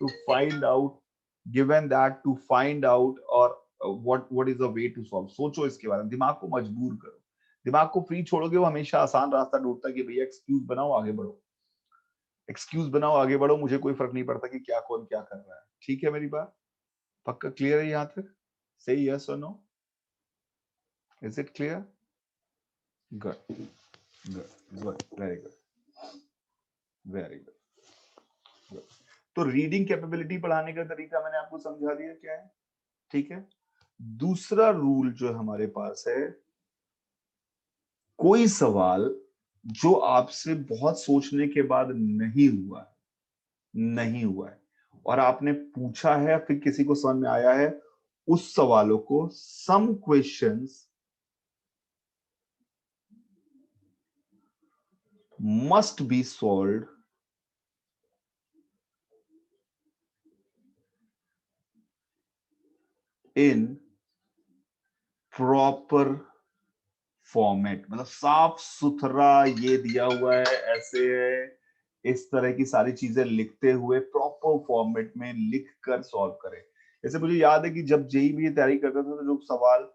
to find out, given that to find out, और what is the way to solve. सोचो इसके बारे में, दिमाग को मजबूर करो। दिमाग को फ्री छोड़ोगे वो हमेशा आसान रास्ता ढूंढता है कि भैया एक्सक्यूज बनाओ आगे बढ़ो। एक्सक्यूज बनाओ, आगे बढ़ो, मुझे कोई फर्क नहीं पड़ता कि क्या कौन क्या कर रहा है। ठीक है मेरी बात? पक्का क्लियर है यहाँ तक? से यस और no? Is it clear? Good good good, very good, very good. तो रीडिंग कैपेबिलिटी बढ़ाने का तरीका मैंने आपको समझा दिया क्या है। ठीक है, दूसरा रूल जो हमारे पास है, कोई सवाल जो आपसे बहुत सोचने के बाद नहीं हुआ है, नहीं हुआ है और आपने पूछा है, फिर किसी को समझ में आया है, उस सवालों को some questions must be solved in proper format. मतलब साफ सुथरा ये दिया हुआ है, ऐसे है, इस तरह की सारी चीजें लिखते हुए प्रॉपर फॉर्मेट में लिख कर सॉल्व करें। जैसे मुझे याद है कि जब जेई में तैयारी करता था तो जो सवाल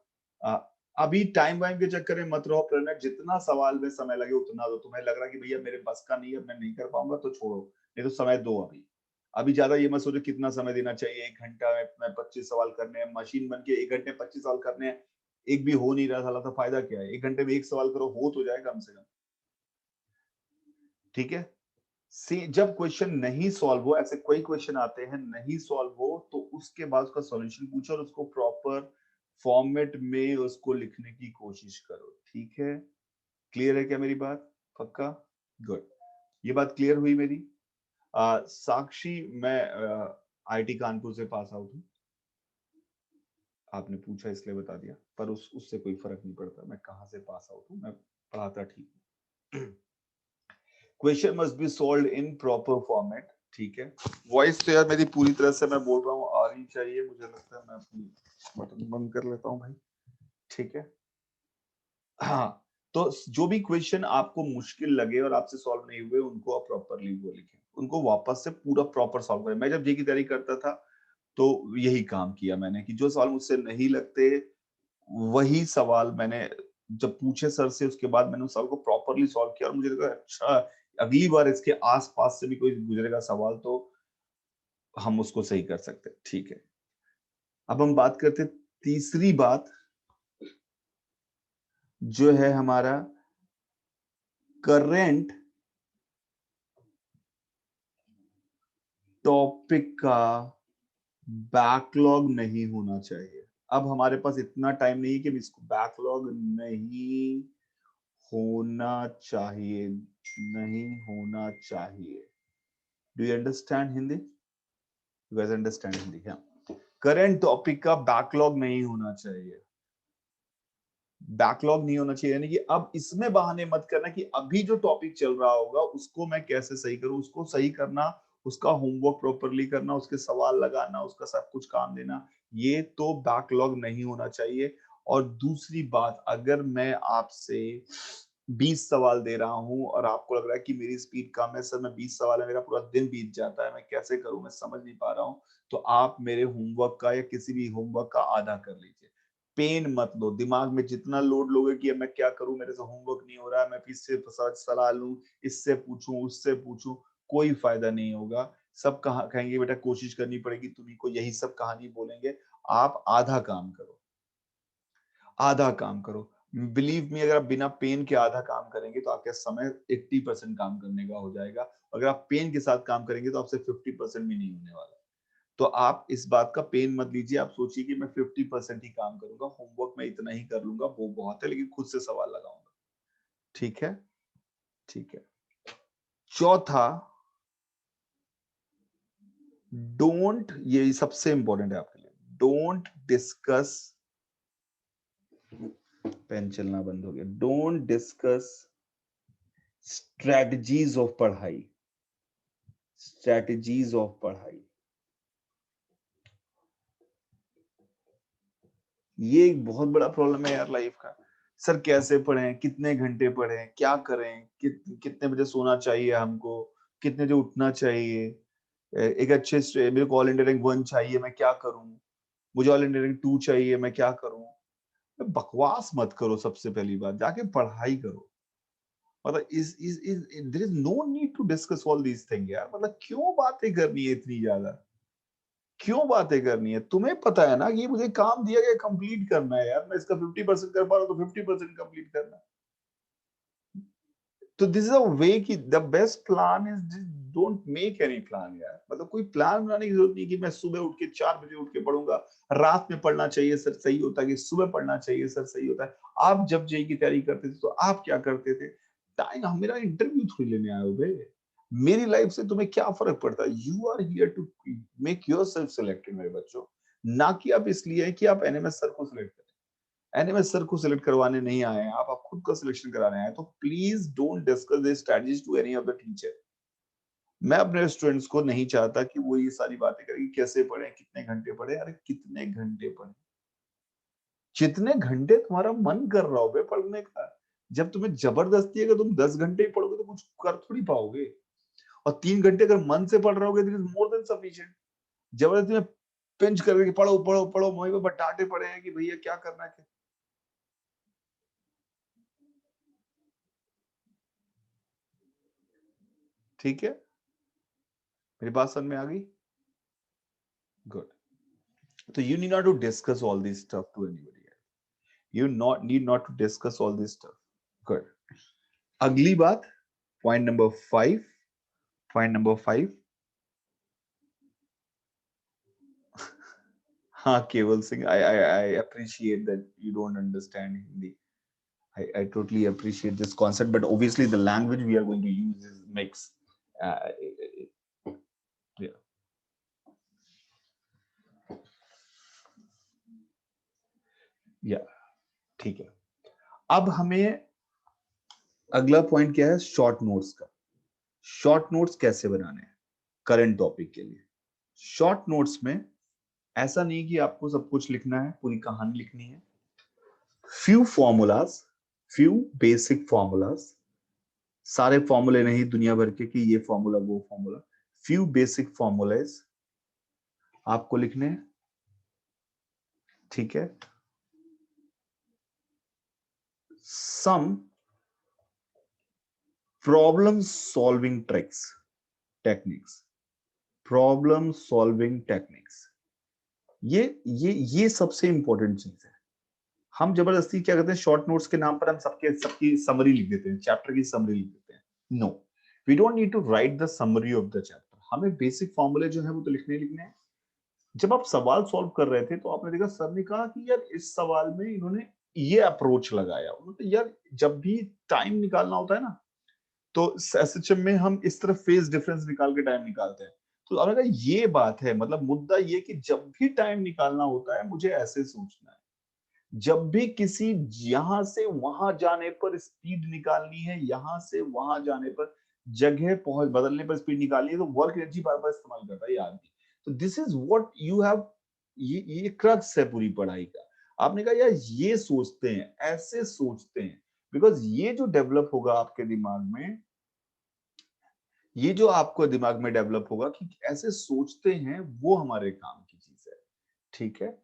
अभी टाइम वाइम के चक्कर में मत रहो प्रणय, जितना सवाल में समय लगे उतना दो। तुम्हें लग रहा है कि भैया मेरे बस का नहीं है, मैं नहीं कर पाऊंगा, तो छोड़ो, नहीं तो समय दो। अभी अभी ज्यादा ये मत सोचो कितना समय देना चाहिए, 1 घंटा में 25 सवाल करने हैं, मशीन बन के 1 घंटे में 25 सवाल करने हैं, एक भी हो नहीं रहा साला, तो फायदा क्या है? 1 घंटे में 1 सवाल करो, हो तो जाए कम से कम। ठीक है, जब क्वेश्चन नहीं सॉल्व हो, ऐसे कोई क्वेश्चन आते हैं नहीं सॉल्व हो, तो उसके बाद उसका सॉल्यूशन पूछो और उसको प्रॉपर फॉर्मेट में उसको लिखने की कोशिश करो। ठीक है, क्लियर है क्या मेरी बात? पक्का? गुड, ये बात क्लियर हुई मेरी। साक्षी, मैं आईटी कानपुर से पास आउट हूँ, आपने पूछा इसलिए बता दिया, पर उससे कोई फर्क नहीं पड़ता मैं कहाँ से पास आउट हूँ, मैं पढ़ाता ठीक हूँ। Question must be solved in proper format. ठीक है, वॉइस तो यार मेरी पूरी तरह से, मैं बोल रहा हूँ, आ रही चाहिए, मुझे लगता है। मैं अपनी बटन बंद कर लेता हूँ भाई। ठीक है, हाँ, तो जो भी क्वेश्चन आपको मुश्किल लगे और आपसे सॉल्व नहीं हुए, उनको आप प्रॉपरली वो लिखें, उनको वापस से पूरा प्रॉपर सॉल्व करें। मैं जब जी की तैयारी करता था तो यही काम किया मैंने, कि जो सवाल मुझसे नहीं लगते वही सवाल मैंने जब पूछे सर से, उसके बाद मैंने उस सवाल को प्रॉपरली सॉल्व किया और मुझे लगा अच्छा, अगली बार इसके आसपास से भी कोई गुजरेगा सवाल तो हम उसको सही कर सकते हैं। ठीक है, अब हम बात करते तीसरी बात, जो है हमारा करंट टॉपिक का बैकलॉग नहीं होना चाहिए। अब हमारे पास इतना टाइम नहीं है कि इसको बैकलॉग नहीं होना चाहिए, नहीं होना चाहिए। Do you understand Hindi? You guys understand Hindi? हाँ, करंट टॉपिक का बैकलॉग नहीं होना चाहिए। बैकलॉग नहीं होना चाहिए यानी कि अब इसमें बहाने मत करना कि अभी जो टॉपिक चल रहा होगा उसको मैं कैसे सही करूं, उसको सही करना, उसका होमवर्क प्रॉपरली करना, उसके सवाल लगाना, उसका सब कुछ काम देना, ये तो बैकलॉग नहीं होना चाहिए। और दूसरी बात, अगर मैं आपसे 20 सवाल दे रहा हूं और आपको लग रहा है कि मेरी स्पीड कम है, सर मैं 20 सवाल है, मेरा पूरा दिन बीत जाता है, मैं कैसे करूं, मैं समझ नहीं पा रहा हूं, तो आप मेरे होमवर्क का या किसी भी होमवर्क का आधा कर लीजिए। पेन मत लो, दिमाग में जितना लोड लोगे कि अब मैं क्या करूं, मेरे से होमवर्क नहीं हो रहा है, मैं फिर से सलाह लूं, इससे पूछूं उससे पूछूं, कोई फायदा नहीं होगा। सब कहा कहेंगे बेटा कोशिश करनी पड़ेगी, तुम्ही को यही सब कहानी बोलेंगे। आप आधा काम करो, आधा काम करो। बिलीव मी, अगर आप बिना पेन के आधा काम करेंगे तो आपका समय 80% काम करने का हो जाएगा। अगर आप पेन के साथ काम करेंगे तो आपसे 50% भी नहीं होने वाला। तो आप इस बात का पेन मत लीजिए, आप सोचिए कि मैं 50% ही काम करूंगा, होमवर्क मैं इतना ही कर लूंगा, वो बहुत है, लेकिन खुद से सवाल लगाऊंगा। ठीक है, ठीक है। चौथा, डोंट, ये सबसे इंपॉर्टेंट है आपके लिए, डोंट डिस्कस, पेन चलना बंद हो गया, डोंट डिस्कस स्ट्रेटजीज ऑफ पढ़ाई, स्ट्रेटजीज ऑफ पढ़ाई। ये एक बहुत बड़ा प्रॉब्लम है यार लाइफ का। सर कैसे पढ़ें, कितने घंटे पढ़ें, क्या करें, कितने बजे सोना चाहिए हमको, कितने बजे उठना चाहिए, एक अच्छे मेरे को ऑल इंडिया रैंक 1 चाहिए, मैं क्या करूं, मुझे ऑल इंडिया रैंक 2 चाहिए, मैं क्या करूं। बकवास मत करो, सबसे पहली बात जाके पढ़ाई करो। मतलब is there is no need to discuss all these thing यार, मतलब क्यों बातें करनी है इतनी ज्यादा, क्यों बातें करनी है? तुम्हें पता है ना कि मुझे काम दिया गया कंप्लीट करना है यार, मैं इसका 50% कर पा रहा हूँ तो 50% कंप्लीट करना है। तो दिस इज अ वे कि the best plan is don't make any plan यार, मतलब कोई प्लान बनाने की जरूरत नहीं कि मैं सुबह उठ के 4 बजे उठ के पढ़ूंगा, रात में पढ़ना चाहिए सर सही होता है, कि सुबह पढ़ना चाहिए सर सही होता है। आप जब जेई की तैयारी करते थे तो आप क्या करते थे? टाइम, हम मेरा इंटरव्यू थोड़ी लेने आए हो बे, मेरी लाइफ से तुम्हें क्या फर्क पड़ता है? You are here to make yourself selected मेरे बच्चों, ना कि आप इसलिए कि आप एनएमएस सर को सिलेक्ट करें। एनएमएस सर को सिलेक्ट करवाने नहीं आए हैं आप खुद का सिलेक्शन कराने आए हैं। तो please don't discuss this strategies to any of the teacher. मैं अपने स्टूडेंट्स को नहीं चाहता कि वो ये सारी बातें करें कि कैसे पढ़े, कितने घंटे पढ़े। अरे कितने घंटे पढ़े, जितने घंटे तुम्हारा मन कर रहा हो बे पढ़ने का। जब तुम्हें जबरदस्ती है कि तुम 10 घंटे ही पढ़ोगे तो कुछ कर थोड़ी पाओगे। और 3 घंटे अगर मन से पढ़ रहे होगे तो मोर देन सफिशिएंट। जबरदस्ती में पिंच करके पढ़ो पढ़ो पढ़ो, वहीं पे बटाटे पड़े हैं कि भैया क्या करना है। ठीक है, मेरी बात समझ में आ गई? Good. So you need not to discuss all this stuff to anybody else. You not need not to discuss all this stuff. Good. अगली बात, point number 5. Point number 5. हाँ केवल Singh, I appreciate that you don't understand Hindi. I totally appreciate this concept, but obviously the language we are going to use is mix. Yeah. Yeah. ठीक है। अब हमें अगला point क्या है? शॉर्ट नोट्स का। शॉर्ट नोट्स कैसे बनाने हैं करंट टॉपिक के लिए? शॉर्ट नोट्स में ऐसा नहीं कि आपको सब कुछ लिखना है, पूरी कहानी लिखनी है। Few formulas, few basic formulas, सारे फॉर्मूले नहीं दुनिया भर के कि ये फॉर्मूला वो फॉर्मूला, फ्यू बेसिक फॉर्मूलाज आपको लिखने हैं। ठीक है, some problem solving tricks, techniques, problem solving techniques, ये सबसे इंपॉर्टेंट चीज है। हम जबरदस्ती क्या करते हैं, शॉर्ट नोट्स के नाम पर हम सबकी समरी लिख देते हैं, चैप्टर की समरी लिख देते हैं। No, we don't need to write the summary of the chapter. हमें बेसिक फॉर्मूले जो है वो तो लिखने लिखने हैं। जब आप सवाल सॉल्व कर रहे थे तो आपने देखा सर ने कहा कि यार इस सवाल में इन्होंने ये अप्रोच लगाया। उन्होंने यार जब भी टाइम निकालना होता है ना, तो एसएचएम में हम इस तरह फेज डिफरेंस निकाल के टाइम निकालते हैं। तो आपने कहा ये बात है, मतलब मुद्दा ये कि जब भी टाइम निकालना होता है मुझे ऐसे सोचना है। जब भी किसी यहां से वहां जाने पर स्पीड निकालनी है, यहां से वहां जाने पर जगह पहुंच बदलने पर स्पीड निकालनी है, तो वर्क एनर्जी बार बार इस्तेमाल करता है ये आदमी। तो this is what you have, ये क्रक्स है पूरी पढ़ाई का। आपने कहा यार ये सोचते हैं, ऐसे सोचते हैं, बिकॉज ये जो डेवलप होगा आपके दिमाग में, ये जो आपको दिमाग में डेवलप होगा कि ऐसे सोचते हैं, वो हमारे काम की चीज है। ठीक है,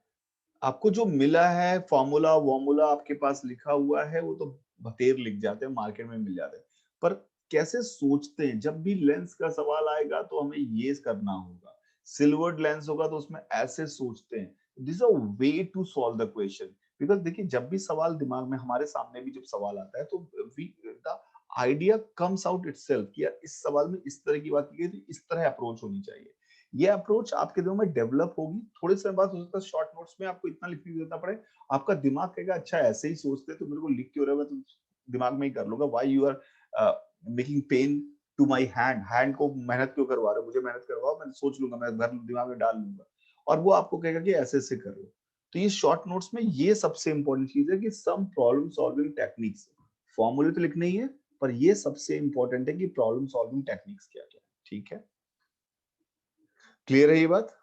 आपको जो मिला है फॉर्मूला वॉर्मूला आपके पास लिखा हुआ है, वो तो बतेर लिख जाते हैं, मार्केट में मिल जाते हैं। पर कैसे सोचते हैं, जब भी लेंस का सवाल आएगा तो हमें ये करना होगा। सिल्वर्ड लेंस होगा तो उसमें ऐसे सोचते हैं। This a way to solve the question. Because देखिए जब भी सवाल दिमाग में हमारे सामने भी जब सवाल आता है तो we the idea comes out itself कि यार इस सवाल में इस तरह की बात की गई थी, इस तरह अप्रोच होनी चाहिए। ये अप्रोच आपके दिमाग में डेवलप होगी। थोड़े समय बाद हो सकता है शॉर्ट नोट्स में आपको इतना लिख देना पड़े, आपका दिमाग कहेगा अच्छा ऐसे ही सोचते तो मेरे को लिख क्यों रहे हो, तो दिमाग में ही कर लूंगा। Why you are making pain to my hand, hand को मेहनत क्यों करवा रहे हो, मुझे मेहनत करवाओ, मैं सोच लूंगा, मैं घर दिमाग में डाल लूंगा। और वो आपको कहेगा कि ऐसे ऐसे करो। तो ये शॉर्ट नोट्स में ये सबसे इंपॉर्टेंट चीज है कि सम प्रॉब्लम सॉल्विंग टेक्निक्स। फॉर्मूले तो लिखने ही है, पर ये सबसे इंपॉर्टेंट है कि प्रॉब्लम सॉल्विंग टेक्निक्स क्या क्या है। ठीक है, क्लियर है ये बात?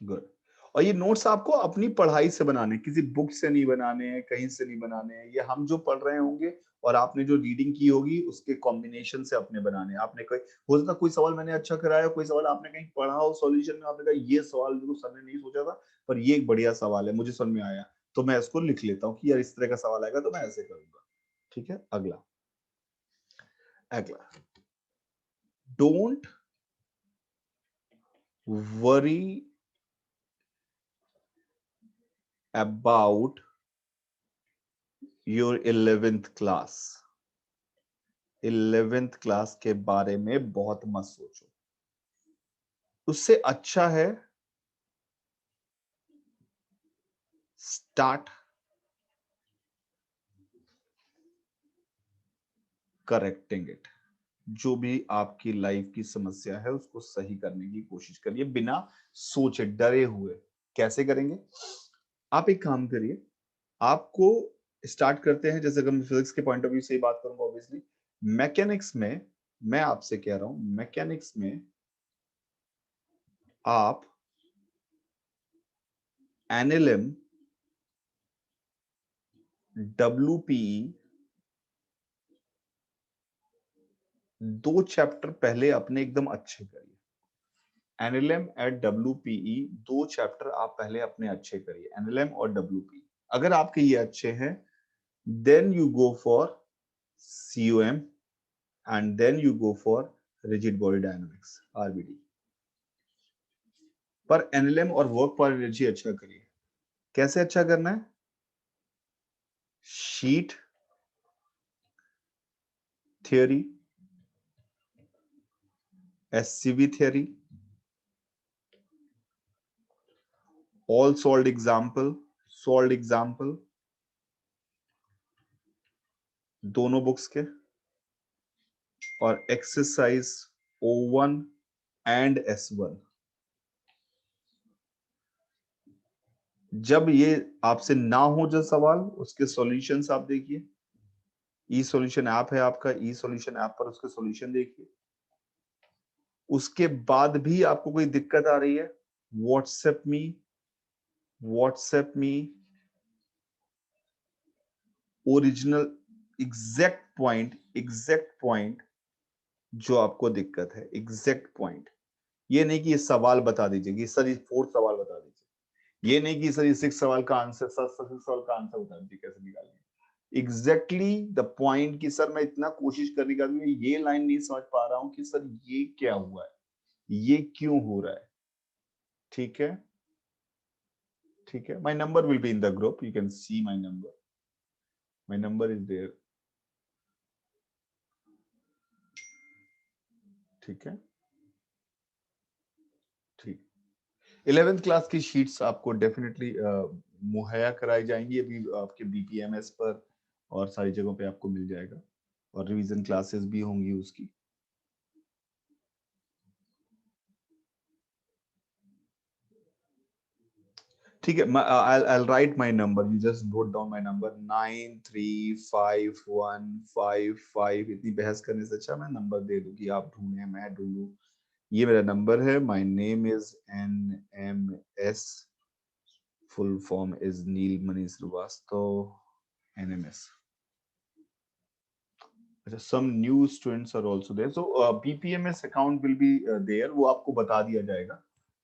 गुड। और ये नोट्स आपको अपनी पढ़ाई से बनाने, किसी बुक से नहीं बनाने हैं, कहीं से नहीं बनाने हैं, ये हम जो पढ़ रहे होंगे और आपने जो रीडिंग की होगी उसके कॉम्बिनेशन से अपने बनाने हैं। आपने कोई हो सकता है कोई सवाल मैंने अच्छा कराया, कोई सवाल आपने कहीं पढ़ा हो सॉल्यूशन में, आपने कहा ये सवाल जो सर ने नहीं सोचा था पर ये एक बढ़िया सवाल है, मुझे समझ में आया, तो मैं इसको लिख लेता हूँ कि यार इस तरह का सवाल आएगा तो मैं ऐसे करूंगा। ठीक है, अगला अगला don't worry about your 11th class. 11th class के बारे में बहुत मत सोचो, उससे अच्छा है स्टार्ट करेक्टिंग इट। जो भी आपकी लाइफ की समस्या है उसको सही करने की कोशिश करिए बिना सोचे डरे हुए। कैसे करेंगे? आप एक काम करिए, आपको स्टार्ट करते हैं, जैसे अगर मैं फिजिक्स के पॉइंट ऑफ व्यू से ही बात करूंगा, ऑब्वियसली मैकेनिक्स में मैं आपसे कह रहा हूं, मैकेनिक्स में आप एनएलएम, डब्ल्यूपीई 2 चैप्टर पहले अपने एकदम अच्छे करिए। एनएलएम एट डब्ल्यूपीई 2 चैप्टर आप पहले अपने अच्छे करिए, एनएलएम और डब्ल्यूपीई। अगर आपके ये अच्छे हैं, then you go for COM and then you go for rigid body dynamics, RBD. पर एनएलएम और वर्क पर एनर्जी अच्छा करिए। कैसे अच्छा करना है? Sheet theory, SCV theory, all solved example दोनों बुक्स के, और एक्सरसाइज O1 एंड S1। जब ये आपसे ना हो जो सवाल, उसके सॉल्यूशंस आप देखिए। ई सॉल्यूशन ऐप है आपका, ई सॉल्यूशन ऐप पर उसके सॉल्यूशन देखिए। उसके बाद भी आपको कोई दिक्कत आ रही है, WhatsApp me original exact point जो आपको दिक्कत है, एग्जैक्ट पॉइंट। ये नहीं कि ये सवाल बता दीजिए कि सर ये 4th सवाल बता दीजिए, ये नहीं कि सर ये 6 सवाल का आंसर, 6 सवाल का आंसर बता दीजिए कैसे निकालेंगे। एग्जैक्टली द पॉइंट की सर मैं इतना कोशिश करने का भी ये लाइन नहीं समझ पा रहा हूं कि सर ये क्या हुआ है, ये क्यों हो रहा है। ठीक है, ठीक है। My number will be in the group, you can see my number is there. ठीक है, ठीक। 11th क्लास की शीट्स आपको डेफिनेटली मुहैया कराई जाएंगी, अभी आपके बीपीएमएस पर और सारी जगहों पे आपको मिल जाएगा, और रिवीजन क्लासेस भी होंगी उसकी। ठीक है, I'll write my number, you just note down my number 935155। इतनी बहस करने से अच्छा मैं नंबर दे दूं कि आप ढूंढें, मैं ढूंढूं। ये मेरा नंबर है। My name is NMS, full form is Nilmani Shrivastava, NMS। अच्छा, some new students are also there, so BPMS account will be there, वो आपको बता दिया जाएगा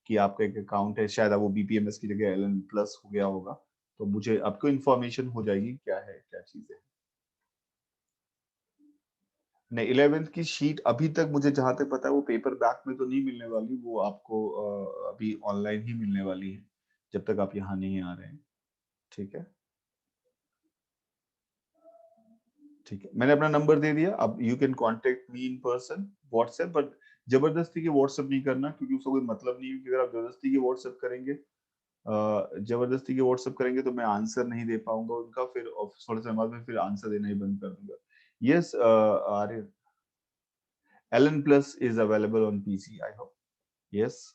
कि आपका एक अकाउंट है, शायद वो BPMS की जगह LN प्लस हो गया होगा, तो मुझे आपको इन्फॉर्मेशन हो जाएगी क्या है क्या चीज है। नहीं, 11th की शीट अभी तक मुझे जहां तक पता है वो पेपर बैक में तो नहीं मिलने वाली, वो आपको अभी ऑनलाइन ही मिलने वाली है जब तक आप यहाँ नहीं आ रहे हैं। ठीक है, ठीक है, मैंने अपना नंबर दे दिया। अब you can contact me in person WhatsApp, but जबरदस्ती के व्हाट्सएप नहीं करना, क्योंकि उसका कोई मतलब नहीं है कि अगर आप जबरदस्ती के व्हाट्सएप करेंगे, जबरदस्ती के व्हाट्सएप करेंगे तो मैं आंसर नहीं दे पाऊंगा उनका, फिर थोड़े समय बाद में फिर आंसर देना ही बंद कर दूंगा। Yes Arya, LN plus is available on PC, I hope. Yes.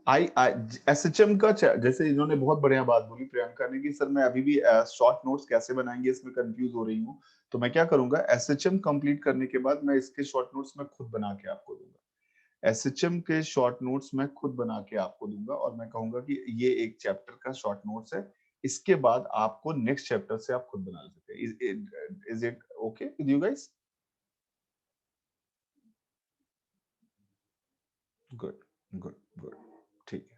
I SHM का जैसे इन्होंने बहुत बढ़िया बात बोली प्रियंका ने कि सर मैं अभी भी शॉर्ट नोट्स कैसे बनाएंगे इसमें कंफ्यूज हो रही हूँ। तो मैं क्या करूंगा, एसएचएम कंप्लीट करने के बाद मैं इसके शॉर्ट नोट्स मैं खुद बना के आपको दूंगा। एसएचएम के शॉर्ट नोट्स मैं खुद बना के आपको दूंगा और मैं कहूंगा कि ये एक चैप्टर का शॉर्ट नोट्स है, इसके बाद आपको नेक्स्ट चैप्टर से आप खुद बना सकते हैं। Is it okay with you guys? Good good good, ठीक है।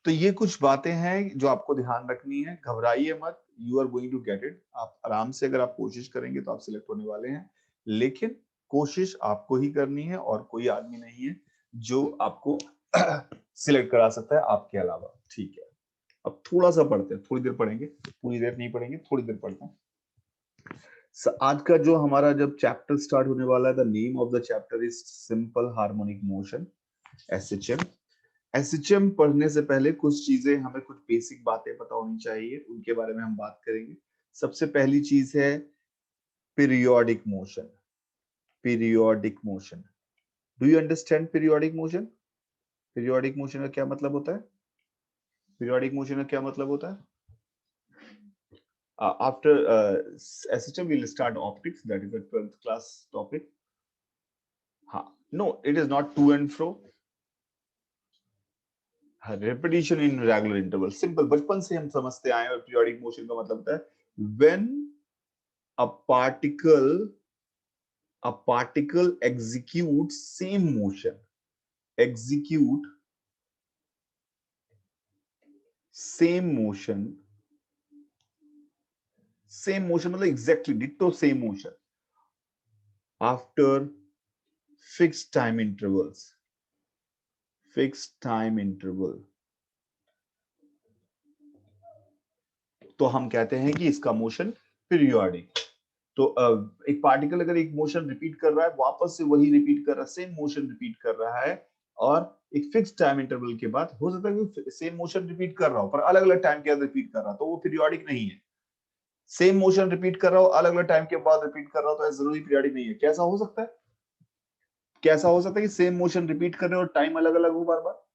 तो ये कुछ बातें हैं जो आपको ध्यान रखनी है, घबराइए मत, you are going to get it. आप आराम से अगर आप कोशिश करेंगे तो आप सिलेक्ट होने वाले हैं, लेकिन कोशिश आपको ही करनी है और कोई आदमी नहीं है जो आपको सिलेक्ट करा सकता है आपके अलावा, ठीक है। अब थोड़ा सा पढ़ते हैं, थोड़ी देर पढ़ेंगे, पूरी देर नहीं पढ़ेंगे, थोड़ी देर पढ़ते हैं। आज का जो हमारा जब चैप्टर स्टार्ट होने वाला है, the name of the chapter is simple harmonic motion, SHM. SHM पढ़ने से पहले कुछ चीजें, हमें कुछ बेसिक बातें पता होनी चाहिए, उनके बारे में हम बात करेंगे। सबसे पहली चीज है periodic motion. Periodic motion, do you understand periodic motion? Periodic motion का क्या मतलब होता है? पीरियोडिक मोशन का क्या मतलब होता है? After SHM we'll start optics, that is a 12th class topic. हाँ, no, it is not to and fro. Repetition in regular interval, simple, बचपन से हम समझते आए, और periodic motion का मतलब होता है when a particle executes same motion, execute same motion, same motion मतलब exactly ditto same motion after fixed time intervals, fixed time interval, तो हम कहते हैं कि इसका मोशन पीरियोडिक। तो एक पार्टिकल अगर एक मोशन रिपीट कर रहा है, वापस से वही रिपीट कर रहा है, सेम मोशन रिपीट कर रहा है, और एक फिक्स टाइम इंटरवल के बाद, हो सकता है कि सेम मोशन रिपीट कर रहा हो पर अलग अलग टाइम के बाद रिपीट कर रहा, तो वो पीरियोडिक नहीं है। सेम मोशन रिपीट कर रहा हो, अलग अलग टाइम के बाद रिपीट कर रहा हो, तो ऐसा जरूरी पीरियोडिक नहीं है। कैसा हो सकता है, कैसा हो सकता है कि सेम मोशन रिपीट कर रहे हो और टाइम अलग अलग हो बार बार?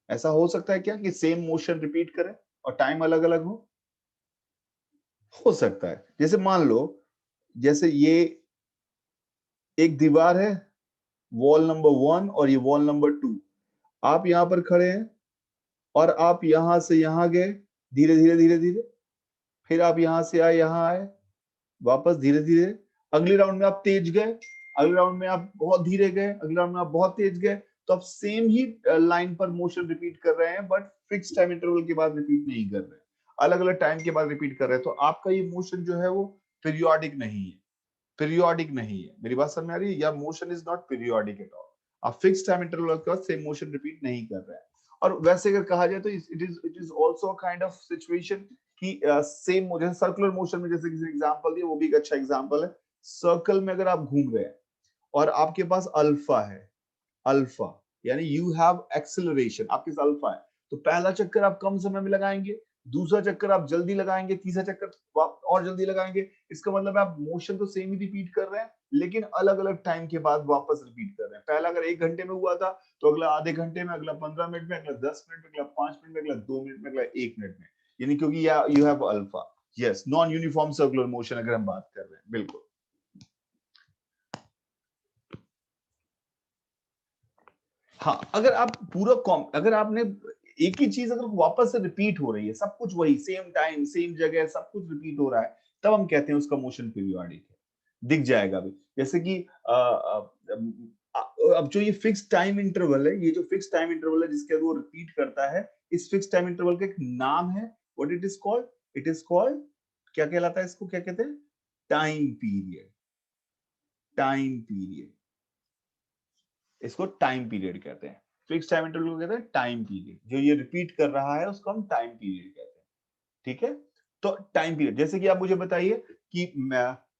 ऐसा हो सकता है क्या कि सेम मोशन रिपीट करें और टाइम अलग अलग हो सकता है। जैसे मान लो, जैसे ये एक दीवार है, वॉल नंबर 1 और ये वॉल नंबर 2, आप यहां पर खड़े हैं और आप यहां से यहां गए धीरे धीरे धीरे धीरे, फिर आप यहां से आए यहां आए, वापस धीरे धीरे, अगले राउंड में आप तेज गए, अगले राउंड में आप बहुत धीरे गए, अगले राउंड में आप बहुत तेज गए, तो आप सेम ही लाइन पर मोशन रिपीट कर रहे हैं, बट फिक्स टाइम इंटरवल के बाद रिपीट नहीं कर रहे हैं, अलग अलग टाइम के बाद रिपीट कर रहे हैं। तो आपका ये मोशन जो है वो पीरियोडिक नहीं है, पीरियोडिक नहीं है। मेरी बात समझ में आ रही है? या motion is not periodic at all. आप फिक्स टाइम इंटरवल के बाद सेम मोशन रिपीट नहीं कर रहे हैं। और वैसे अगर कहा जाए तो it is also a kind of situation कि सेम, जैसे सर्कुलर मोशन में जैसे किसी एग्जांपल दिया, वो भी एक अच्छा एग्जांपल है। सर्कल में अगर आप घूम रहे हैं और आपके पास अल्फा है, अल्फा यानी यू हैव एक्सेलरेशन, आपके पास अल्फा है, तो पहला चक्कर आप कम समय में लगाएंगे, दूसरा चक्कर आप जल्दी लगाएंगे, तीसरा चक्कर आप और जल्दी लगाएंगे। इसका मतलब आप मोशन तो सेम ही रिपीट कर रहे हैं, लेकिन अलग अलग टाइम के बाद वापस रिपीट कर रहे हैं। पहला अगर 1 घंटे में हुआ था, तो अगला आधे घंटे में, अगला 15 मिनट में, अगला 10 मिनट में, अगला 5 मिनट में, अगला 2 मिनट में, अगला 1 मिनट में, यानी क्योंकि you have alpha. Yes, non uniform circular motion अगर हम बात कर रहे हैं, बिल्कुल। हाँ, अगर आप अगर आपने एक ही चीज अगर वापस से रिपीट हो रही है, सब कुछ वही, सेम टाइम सेम जगह सब कुछ रिपीट हो रहा है, तब हम कहते हैं उसका मोशन पीरियोडिक है। दिख जाएगा भी, जैसे कि अब जो ये फिक्स टाइम इंटरवल है, ये जो फिक्स टाइम इंटरवल है जिसके वो रिपीट करता है, इस फिक्स टाइम इंटरवल का एक नाम है। What it is called? It is called, क्या कहलाता है इसको, क्या कहते हैं? Time period. टाइम पीरियड, इसको टाइम पीरियड कहते हैं। फिक्स टाइम इंटरवल को कहते हैं टाइम पीरियड। जो ये रिपीट कर रहा है उसको हम टाइम पीरियड कहते हैं, ठीक है। तो टाइम पीरियड, जैसे कि आप मुझे बताइए कि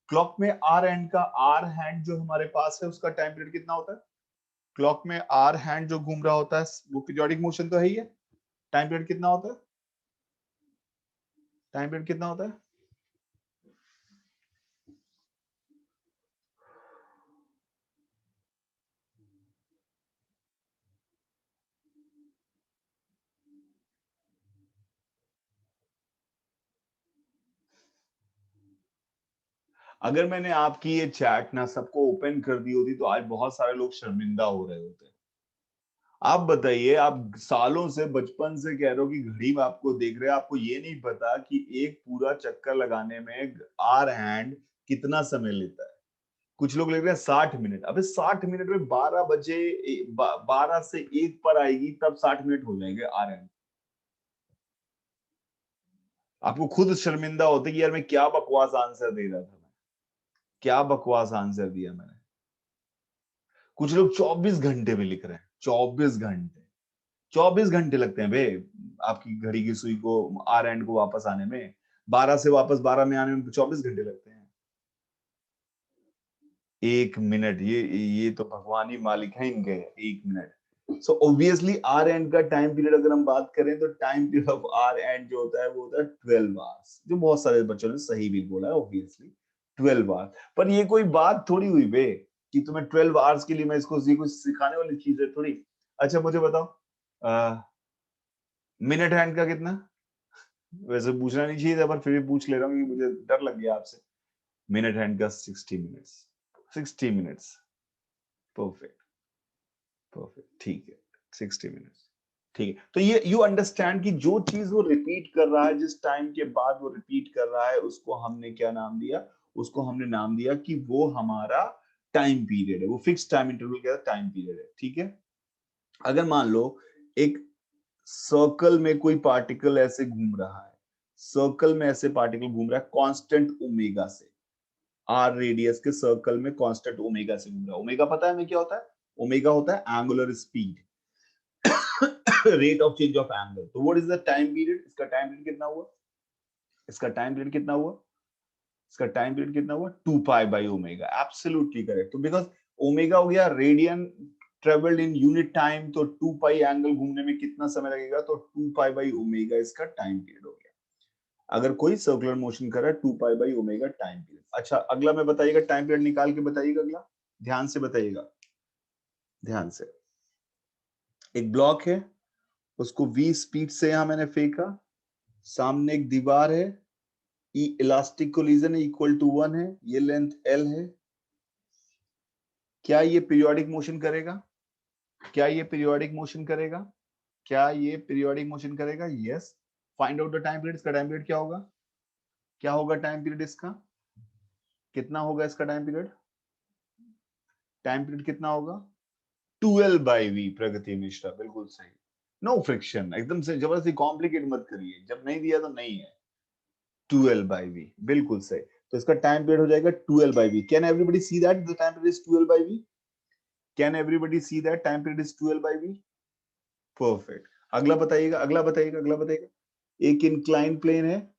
क्लॉक में आर हैंड का, आर हैंड जो हमारे पास है उसका टाइम पीरियड कितना होता है? क्लॉक में आर हैंड जो घूम रहा होता है वो पीरियोडिक मोशन तो है ही है। टाइम पीरियड कितना होता है? टाइम पीरियड कितना होता है? अगर मैंने आपकी ये चैट ना सबको ओपन कर दी होती तो आज बहुत सारे लोग शर्मिंदा हो रहे होते। आप बताइए, आप सालों से बचपन से कह रहे हो कि घड़ी में आपको देख रहे हैं, आपको ये नहीं पता कि एक पूरा चक्कर लगाने में आर हैंड कितना समय लेता है। कुछ लोग ले रहे हैं 60 मिनट। अबे 60 मिनट में 12 बजे 12 से 1 पर आएगी तब 60 मिनट हो जाएंगे आर हैंड। आपको खुद शर्मिंदा होते कि यार मैं क्या बकवास आंसर दे रहा था, मैं क्या बकवास आंसर दिया मैंने। कुछ लोग 24 घंटे में लिख रहे हैं, 24 घंटे लगते हैं बे आपकी घड़ी की सुई को आर एंड को वापस आने में। 12 से वापस 12 में आने में 24 घंटे लगते हैं। 1 मिनट, ये तो भगवान ही मालिक है इनके, 1 minute. So obviously hour hand का टाइम पीरियड अगर हम बात करें तो time period of hour hand जो होता है वो होता है 12 आवर्स, जो बहुत सारे बच्चों ने सही भी बोला है ऑब्वियसली 12 आवर्स। पर ये कोई बात थोड़ी हुई बे कि तुम्हें 12 आवर्स के लिए मैं इसको कुछ सिखाने वाली चीज है थोड़ी। अच्छा मुझे बताओ, मिनट हैंड का कितना? वैसे पूछना नहीं चाहिए था पर फिर भी पूछ ले रहा हूँ क्योंकि मुझे डर लग गया आपसे। मिनट हैंड का 60 मिनट्स, 60 मिनट्स। परफेक्ट, परफेक्ट, ठीक है, 60 मिनट्स। ठीक है, तो ये यू अंडरस्टैंड कि जो चीज वो रिपीट कर रहा है, जिस टाइम के बाद वो रिपीट कर रहा है, उसको हमने क्या नाम दिया? उसको हमने नाम दिया कि वो हमारा टाइम पीरियड है, वो फिक्स टाइम इंटरवल का टाइम पीरियड है। ठीक है, अगर मान लो एक सर्कल में कोई पार्टिकल ऐसे घूम रहा है, सर्कल में ऐसे पार्टिकल घूम रहा है कांस्टेंट ओमेगा से, आर रेडियस के सर्कल में कांस्टेंट ओमेगा से घूम रहा है। ओमेगा पता है हमें क्या होता है? ओमेगा होता है angular speed, rate of change of angle. तो what is the time period? इसका टाइम पीरियड कितना हुआ? इसका टाइम पीरियड कितना हुआ? इसका टाइम पीरियड कितना हुआ? 2 pi by omega. Absolutely correct. तो बिकॉज ओमेगा हो गया radian travelled in unit time, तो 2 पाई एंगल घूमने में कितना समय लगेगा? तो 2 पाई बाई ओमेगा इसका टाइम पीरियड हो गया। अगर कोई सर्कुलर मोशन कर रहा है 2 pi by omega time period. अच्छा अगला में बताइएगा, टाइम पीरियड निकाल के बताइएगा अगला, ध्यान से बताइएगा, ध्यान से। एक ब्लॉक है, उसको v स्पीड से यहां मैंने फेंका, सामने एक दीवार है, ई इलास्टिक कोलिजन है इक्वल टू 1 है, ये लेंथ l है। क्या ये पीरियोडिक मोशन करेगा? क्या ये पीरियोडिक मोशन करेगा? क्या ये पीरियोडिक मोशन करेगा? Yes. Find out the time period. इसका टाइम पीरियड क्या होगा? क्या होगा टाइम पीरियड इसका? कितना होगा इसका टाइम पीरियड? टाइम पीरियड कितना होगा? 12 बाई वी। प्रगति मिश्रा बिल्कुल सही। नो फ्रिक्शन, एकदम से जबरदस्ती कॉम्प्लिकेट मत करिए, जब नहीं दिया तो नहीं है। 12 बाई वी, बिल्कुल सही। तो इसका टाइम पीरियड हो जाएगा 12 by V. Can everybody see that the time period is 12 by V? Can everybody see that time period is 12 by V? Perfect. अगला बताइएगा, अगला बताइएगा, अगला बताइएगा। एक इंक्लाइन प्लेन है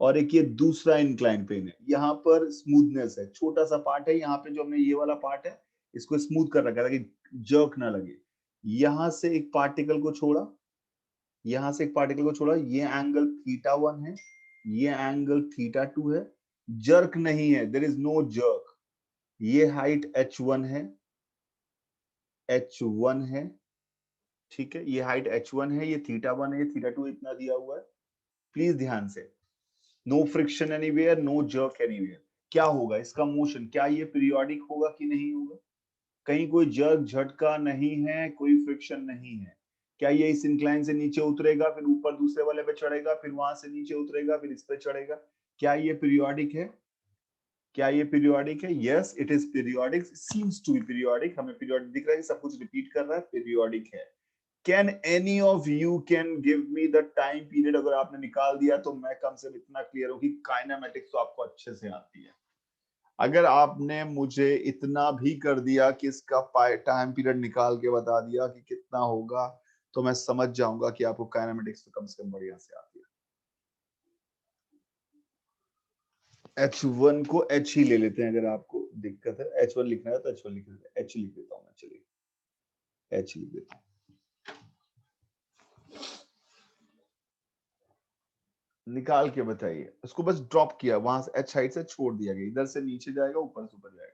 और एक ये दूसरा इंक्लाइन प्लेन है। यहाँ पर स्मूथनेस है, छोटा सा पार्ट है यहाँ पे, जो हमने ये वाला पार्ट है इसको स्मूथ कर रखा है ताकि जर्क ना लगे। यहां से एक पार्टिकल को छोड़ा, यहां से एक पार्टिकल को छोड़ा, ये एंगल θ1 है, ये एंगल θ2 है। जर्क नहीं है, देयर इज नो जर्क। ये हाइट h1 है, h1 है, ठीक है, ये हाइट h1 है, ये θ1 है, ये θ2 इतना दिया हुआ है। प्लीज ध्यान से, no friction anywhere, no jerk anywhere. क्या होगा इसका मोशन? क्या ये पीरियोडिक होगा कि नहीं होगा? कहीं कोई जर्क झटका नहीं है, कोई फ्रिक्शन नहीं है। क्या ये इस इंक्लाइन से नीचे उतरेगा, फिर ऊपर दूसरे वाले पे चढ़ेगा, फिर वहां से नीचे उतरेगा, फिर इस पे चढ़ेगा? क्या ये पीरियोडिक है? क्या ये पीरियोडिक है? Yes it is periodic, seems to be periodic. हमें पीरियोडिक दिख रहा है, सब कुछ रिपीट कर रहा है, पीरियोडिक है। Can any of you can give me the time period? अगर आपने निकाल दिया तो मैं कम से कम इतना क्लियर हूं कि काइनेमेटिक्स तो आपको अच्छे से आती है। अगर आपने मुझे इतना भी कर दिया कि इसका टाइम पीरियड निकाल के बता दिया कि कितना होगा, तो मैं समझ जाऊंगा कि आपको काइनेमेटिक्स तो कम से कम बढ़िया से आती है। H1 को H ही ले लेते हैं, अगर आपको दिक्कत है H1 लिखना है तो H1 लिख लेते हैं, H लिख देता हूं मैं, चलिए H लिख देता हूं। निकाल के बताइए, उसको बस ड्रॉप किया, वहां से H हाइट से छोड़ दिया गया, इधर से नीचे जाएगा, ऊपर से ऊपर जाएगा।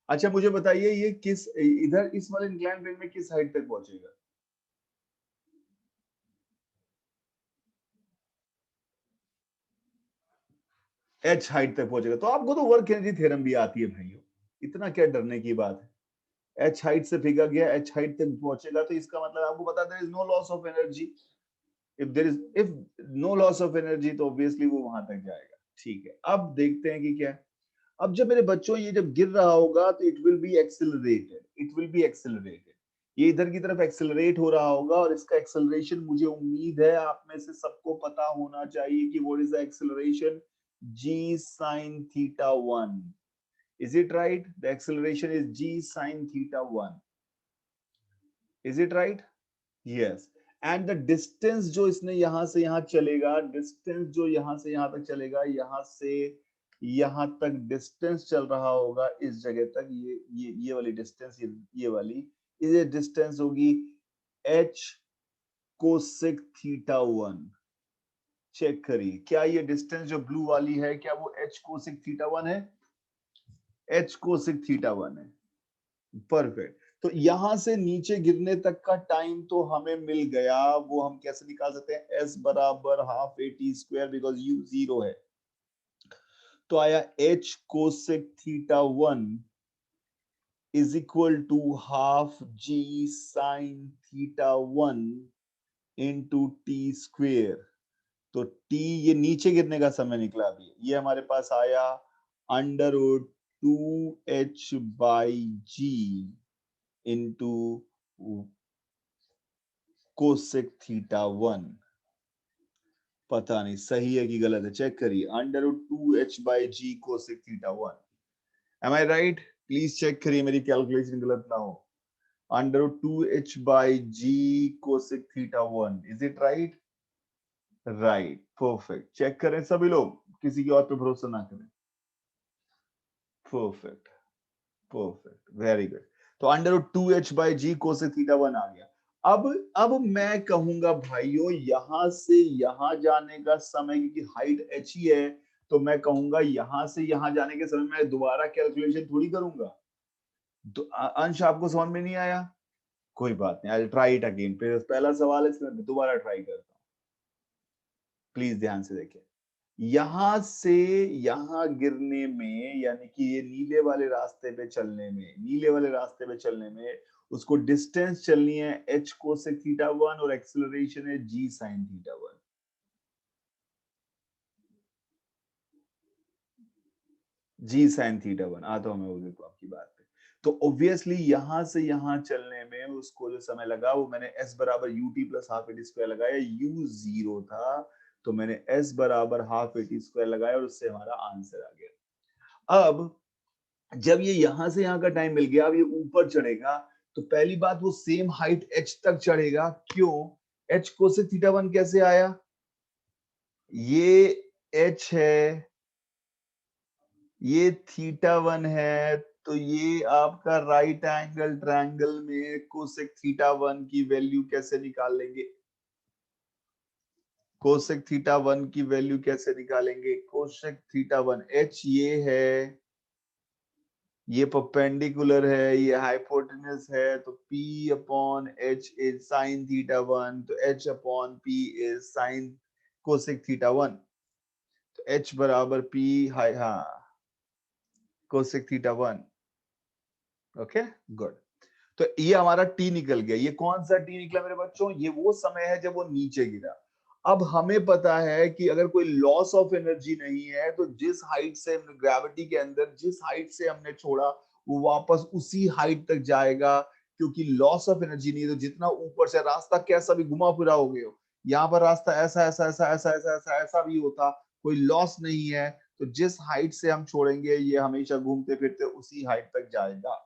अच्छा मुझे बताइए ये किस, इधर इस वाले इंक्लाइन प्लेन में किस हाइट तक पहुंचेगा? एच हाइट तक पहुंचेगा। तो आपको तो वर्क एनर्जी थ्योरम भी आती है भाइयों, इतना क्या डरने की बात है। एच हाइट से फेंका गया, एच हाइट तक पहुंचेगा, तो इसका मतलब आपको पता there is no loss of energy. If no loss of energy, तो ऑब्वियसली वो वहां तक जाएगा। ठीक है, अब देखते हैं कि क्या है। अब जब मेरे बच्चों ये जब गिर रहा होगा तो it will be accelerated, it will be accelerated. ये इधर की तरफ एक्सेलरेट हो रहा होगा, और इसका एक्सेलरेशन मुझे उम्मीद है आप में से सबको पता होना चाहिए कि what is the acceleration, g sin theta 1। is it right? The acceleration is g sin theta 1। is it right? yes। And the distance जो इसने यहां से यहां चलेगा, डिस्टेंस जो यहां से यहां तक चलेगा, यहां से यहां तक डिस्टेंस चल रहा होगा इस जगह तक, ये वाली डिस्टेंस, ये वाली, ये डिस्टेंस होगी h कोसेक थीटा 1। चेक करिए, क्या ये डिस्टेंस जो ब्लू वाली है, क्या वो h कोसेक थीटा 1 है? h कोसेक थीटा 1 है। परफेक्ट। तो यहां से नीचे गिरने तक का टाइम तो हमें मिल गया, वो हम कैसे निकाल सकते हैं, s बराबर half a T square, because u 0 है। तो आया h cosec theta 1 is equal to half g sine theta 1 into T square. तो t ये नीचे गिरने का समय निकला अभी, ये हमारे पास आया under root 2h by G into cosec theta 1। पता नहीं सही है कि गलत है, चेक करिए। Under root 2h by ji cosec theta 1। Am I right? Please check करिए मेरी कैलकुलेशन गलत ना हो। Under root 2h by ji cosec theta 1, is it right? Right, perfect. Check करें सभी लोग, किसी की और पे भरोसा ना करें। Perfect, perfect, very good. तो under root 2h by ji cosec theta 1 आ गया। अब मैं कहूंगा भाइयों, यहां से यहां जाने का समय, क्योंकि हाइट h ही है, तो मैं कहूंगा यहां से यहां जाने के समय मैं दोबारा कैलकुलेशन थोड़ी करूंगा। तो अंश आपको समझ में नहीं आया? कोई बात नहीं, आई ट्राई इट अगेन। पहला सवाल है, इसमें दोबारा ट्राई करता हूँ, प्लीज ध्यान से देखिए। यहां से यहां गिरने में, यानी कि ये नीले वाले रास्ते पे चलने में, नीले वाले रास्ते पे चलने में उसको डिस्टेंस चलनी है h कोसेक थीटा 1 और एक्सेलरेशन है g sine theta 1। g sine theta 1 आता हूं मैं वो, देखो आपकी बात पे। तो ऑब्वियसली यहां से यहां चलने में उसको जो समय लगा, वो मैंने s बराबर ut plus half a T square लगाया, u 0 था, तो मैंने s बराबर हाफ एटी स्क्वायर लगाया, और उससे हमारा आंसर आ गया। अब जब ये यहां से यहां का टाइम मिल गया, अब ये ऊपर चढ़ेगा, तो पहली बात वो सेम हाइट h तक चढ़ेगा। क्यों? h कोसेक थीटा 1 कैसे आया? ये h है, ये थीटा 1 है, तो ये आपका राइट एंगल ट्रायंगल में कोसेक थीटा 1 की वैल्यू कैसे निकाल लेंगे? कोसेक थीटा 1 की वैल्यू कैसे निकालेंगे? कोसेक थीटा 1 h ये है, ये परपेंडिकुलर है, ये हाइपोटेनस है, तो p upon h is sine theta 1, तो h upon p is sine cosec theta 1। तो h बराबर p, हाई, हाँ, कोसेक थीटा 1। Okay, good. तो ये हमारा t निकल गया। ये कौन सा t निकला मेरे बच्चों? ये वो समय है जब वो नीचे गिरा। अब हमें पता है कि अगर कोई लॉस ऑफ एनर्जी नहीं है, तो जिस हाइट से ग्रेविटी के अंदर जिस हाइट से हमने छोड़ा, वो वापस उसी हाइट तक जाएगा, क्योंकि लॉस ऑफ एनर्जी नहीं है। तो जितना ऊपर से रास्ता कैसा भी घुमा फिरा हो गया हो, यहाँ पर रास्ता ऐसा ऐसा ऐसा ऐसा ऐसा ऐसा ऐसा भी होता, कोई लॉस नहीं है, तो जिस हाइट से हम छोड़ेंगे, ये हमेशा घूमते फिरते उसी हाइट तक जाएगा,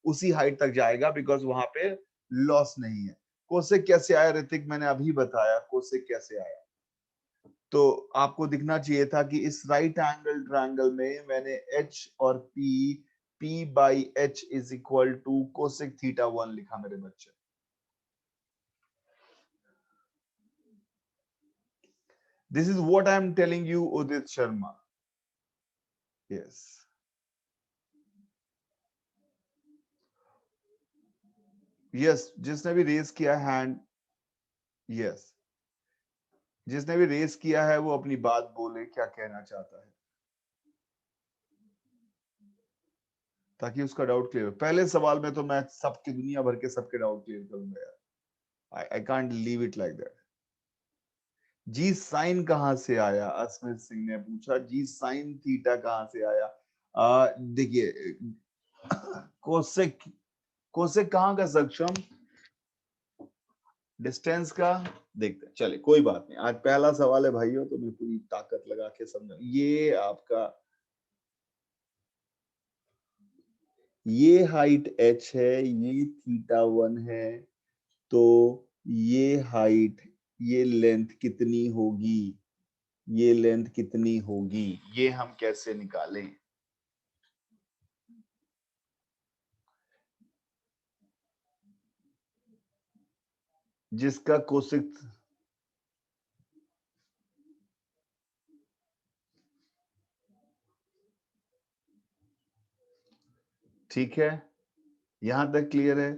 उसी हाइट तक जाएगा, बिकॉज वहां पे लॉस नहीं है। कोसेक कैसे आया ऋतिक? मैंने अभी बताया कोसेक कैसे आया। तो आपको दिखना चाहिए था कि इस राइट एंगल ट्रायंगल में मैंने h और p by h is equal to cosec theta 1 लिखा मेरे बच्चे। This is what I am telling you, Udit Sharma. Yes, yes, जिसने भी रेज किया हैंड, यस, जिसने भी रेस किया है वो अपनी बात बोले, क्या कहना चाहता है। ताकि उसका डाउट क्लियर हो। पहले सवाल में तो मैं सबके दुनिया भर के सबके डाउट क्लियर करूंगा यार। I can't leave it like that. G sine कहां से आया, अस्मित सिंह ने पूछा। जी साइन थीटा कहां से आया? देखिए कोसेक, कोसेक कहां का सक्षम, डिस्टेंस का। देखते हैं, चलिए कोई बात नहीं। आज पहला सवाल है भाइयों, तो मैं पूरी ताकत लगा के समझा। ये आपका, ये हाइट h है, ये थीटा 1 है, तो ये हाइट, ये लेंथ कितनी होगी, ये लेंथ कितनी होगी, ये हम कैसे निकालें? जिसका कोसेक, ठीक है, यहां तक क्लियर है।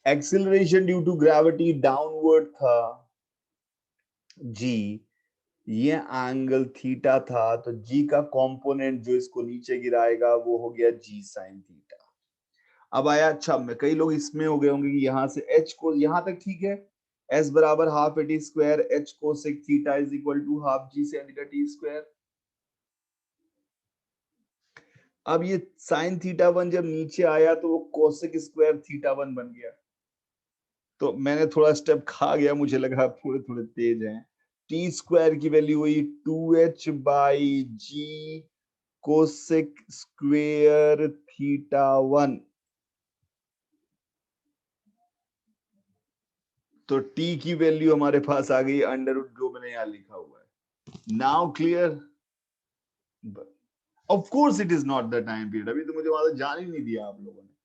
Acceleration due to gravity downward था जी, ये एंगल थीटा था, तो जी का कंपोनेंट जो इसको नीचे गिराएगा वो हो गया जी साइन थीटा। अब आया, अच्छा मैं, कई लोग इसमें हो गए होंगे कि यहां से h को, यहां तक ठीक है, s बराबर half a T square h cosec theta is equal to half G sine theta T square. अब ये साइन थीटा 1 जब नीचे आया तो वो कोसेक स्क्वायर थीटा 1 बन गया। तो मैंने थोड़ा स्टेप खा गया, मुझे लगा थोड़े थोड़े तेज हैं। टी स्क्वायर की वैल्यू हुई 2h by ji cosec square theta 1। तो टी की वैल्यू हमारे पास आ गई अंडर रूट, जो मैंने यहां लिखा हुआ है। Now clear? Of course it is not the time period. अभी तो मुझे वहां जान ही नहीं दिया आप लोगों ने।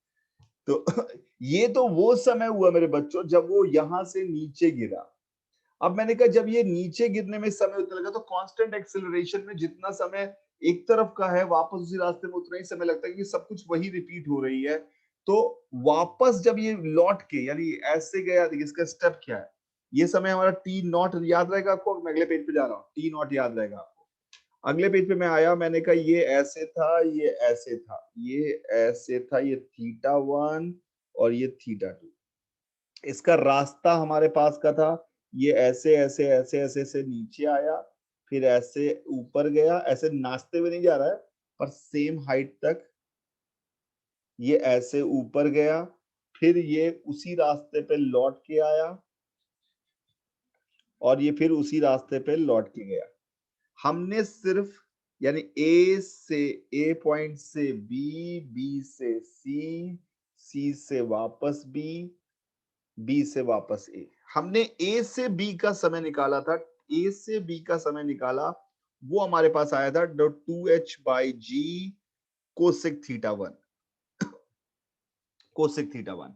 तो ये तो वो समय हुआ मेरे बच्चों जब वो यहां से नीचे गिरा। अब मैंने कहा जब ये नीचे गिरने में समय उतना लगा, तो कांस्टेंट एक्सेलरेशन में जितना समय एक तरफ का है, वापस उसी रास्ते में उतना ही समय लगता है, कि सब कुछ वही रिपीट हो रही है। तो वापस जब ये लौट के, यानी ऐसे गया, देखिए इसका स्टेप क्या है। ये समय हमारा टी नॉट याद रहेगा आपको, मैं अगले पेज पे जा रहा हूँ, टी नॉट याद रहेगा आपको। अगले पेज पे मैं आया, मैंने कहा ये ऐसे था, ये ऐसे था, ये ऐसे था, ये थीटा 1 और ये थीटा 2। इसका रास्ता हमारे पास का था, ये ऐसे ऐसे ऐसे ऐसे ऐसे नीचे आया, फिर ऐसे ऊपर गया, ऐसे नाचते हुए नहीं जा रहा है, पर सेम हाइट तक, ये ऐसे ऊपर गया, फिर ये उसी रास्ते पे लौट के आया, और ये फिर उसी रास्ते पे लौट के गया। हमने सिर्फ, यानी ए से, ए पॉइंट से बी, बी से सी, सी से वापस बी, बी से वापस ए, हमने ए से बी का समय निकाला था। ए से बी का समय निकाला, वो हमारे पास आया था 2h by ji cosec theta 1, cosec theta 1।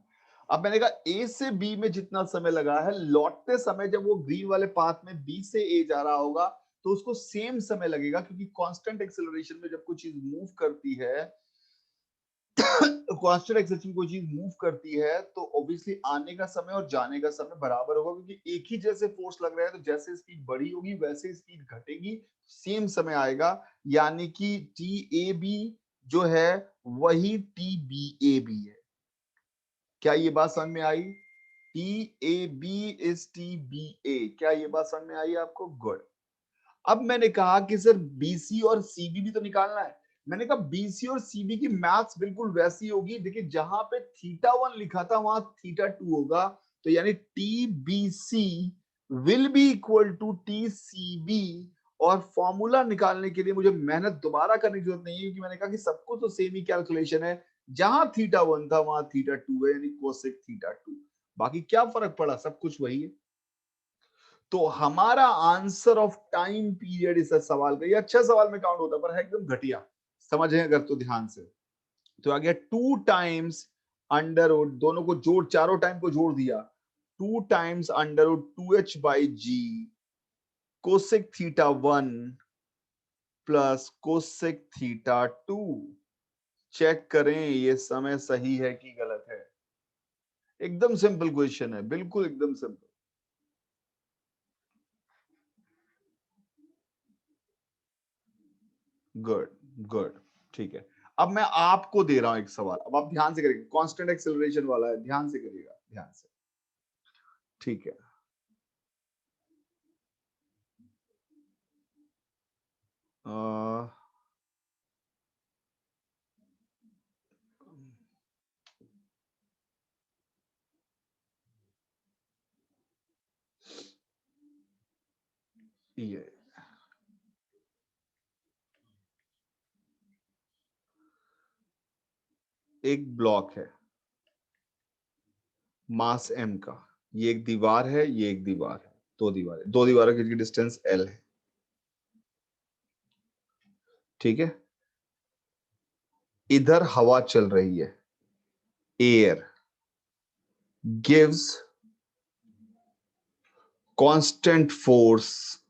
अब मैंने कहा ए से बी में जितना समय लगा है, लौटते समय जब वो ग्रीन वाले पाथ में बी से ए जा रहा होगा, तो उसको सेम समय लगेगा, क्योंकि कांस्टेंट एक्सेलरेशन में जब कोई चीज मूव करती है, कांस्टेंट एक्सेलरेशन कोई चीज मूव करती है, तो ऑब्वियसली आने का समय और जाने का समय बराबर होगा, क्योंकि एक ही जैसे फोर्स लग रहा है, तो जैसे स्पीड बढ़ी होगी वैसे स्पीड घटेगी, सेम समय आएगा। यानी कि टी ए बी जो है वही टी बी ए बी है। क्या ये बात समझ में आई? T A B is T B A, क्या ये बात समझ में आई आपको? गुड। अब मैंने कहा कि सर बीसी और सीबी भी तो निकालना है। मैंने कहा बीसी और सीबी की मैथ्स बिल्कुल वैसी होगी। देखिए जहां पे थीटा 1 लिखा था वहां थीटा 2 होगा, तो यानी T B C will be equal to T C B. और फॉर्मूला निकालने के लिए मुझे मेहनत दोबारा करने की जरूरत नहीं है, क्योंकि मैंने कहा कि सब कुछ तो सेम ही कैलकुलेशन है। जहां थीटा 1 था वहां थीटा 2 है, यानी कोसेक थीटा 2। बाकी क्या फर्क पड़ा, सब कुछ वही है। तो हमारा आंसर ऑफ टाइम पीरियड इस सवाल का, ये अच्छा सवाल में काउंट होता, पर है एकदम घटिया, समझे अगर तो ध्यान से। तो आ गया 2 टाइम्स अंडर रूट, दोनों को जोड़, चारों टाइम को जोड़ दिया, 2 times under root 2h by ji cosec theta 1 plus cosec theta 2। चेक करें ये समय सही है कि गलत है। एकदम सिंपल क्वेश्चन है, बिल्कुल एकदम सिंपल। गुड गुड, ठीक है। अब मैं आपको दे रहा हूं एक सवाल, अब आप ध्यान से करिएगा, कांस्टेंट एक्सेलरेशन वाला है, ध्यान से करिएगा, ध्यान से, ठीक है। ये एक ब्लॉक है मास m का, ये एक दीवार है, ये एक दीवार है, दो दीवारों की डिस्टेंस l है, ठीक है। इधर हवा चल रही है, एयर गिव्स कांस्टेंट फोर्स,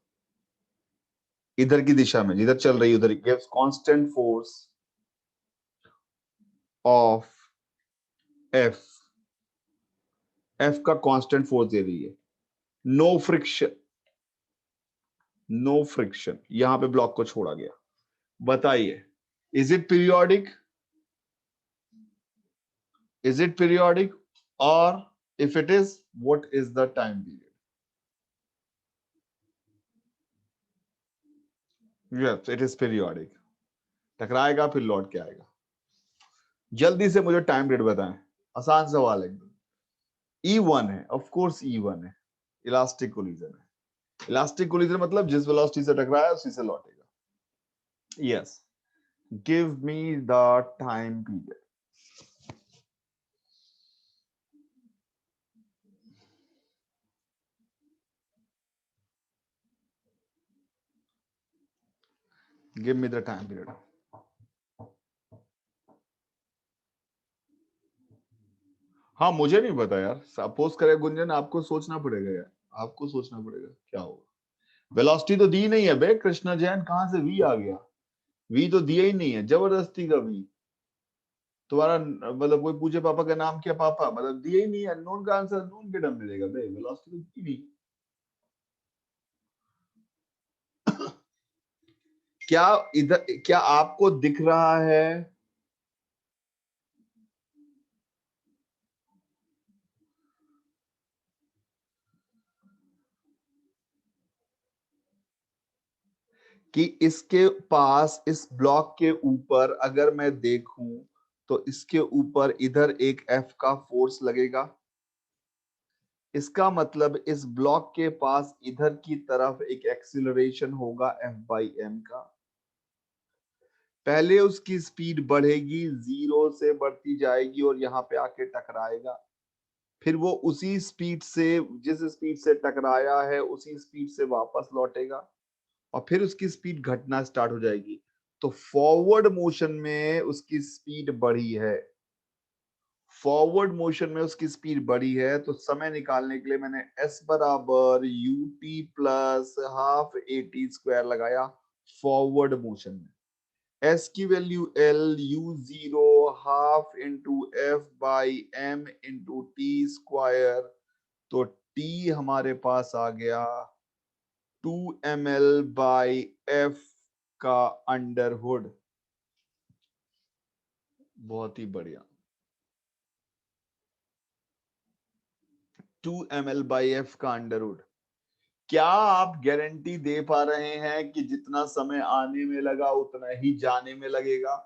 इधर की दिशा में जिधर चल रही है उधर gives constant force of F, F का कांस्टेंट फोर्स दे रही है, नो फ्रिक्शन, नो फ्रिक्शन, यहां पे ब्लॉक को छोड़ा गया। बताइए, is it periodic, is it periodic, और if it is, what is the time period? Yes, it is periodic. टकराएगा फिर लौट के आएगा। जल्दी से मुझे टाइम पीरियड बताएं, आसान सवाल है एकदम। E1 है, ऑफ कोर्स E1 है, इलास्टिक कोलिजन है। इलास्टिक कोलिजन मतलब जिस वेलोसिटी से टकराया उसी से लौटेगा। Yes, give me the time period. Give me the time period. हाँ, मुझे नहीं पता यार, सपोज करे गुंजन, आपको सोचना पड़ेगा यार, आपको सोचना पड़ेगा क्या होगा। वेलोसिटी तो दी नहीं है बे कृष्णा जैन, कहां से वी आ गया? वी तो दिया ही नहीं है, जबरदस्ती का वी। तुम्हारा मतलब कोई पूछे पापा का नाम क्या, पापा मतलब दिया ही नहीं है, अननोन का आंसर अननोन के टर्म में देगा बे, वेलोसिटी तो दी नहीं। क्या इधर, क्या आपको दिख रहा है कि इसके पास, इस ब्लॉक के ऊपर अगर मैं देखूं तो इसके ऊपर इधर एक F का फोर्स लगेगा? इसका मतलब इस ब्लॉक के पास इधर की तरफ एक एक्सीलरेशन होगा F/m का। पहले उसकी स्पीड बढ़ेगी, 0 से बढ़ती जाएगी और यहाँ पे आके टकराएगा, फिर वो उसी स्पीड से, जिस स्पीड से टकराया है उसी स्पीड से वापस लौटेगा, और फिर उसकी स्पीड घटना स्टार्ट हो जाएगी। तो फॉरवर्ड मोशन में उसकी स्पीड बढ़ी है, फॉरवर्ड मोशन में उसकी स्पीड बढ़ी है, तो समय निकालने के लिए मैंने s बराबर ut प्लस हाफ at² लगाया फॉरवर्ड मोशन में। s की value l, u0 half into F/m into t², तो t हमारे पास आ गया 2ml/f का अंडरहुड। बहुत ही बढ़िया, 2ml/f का अंडरहुड। क्या आप गारंटी दे पा रहे हैं कि जितना समय आने में लगा उतना ही जाने में लगेगा?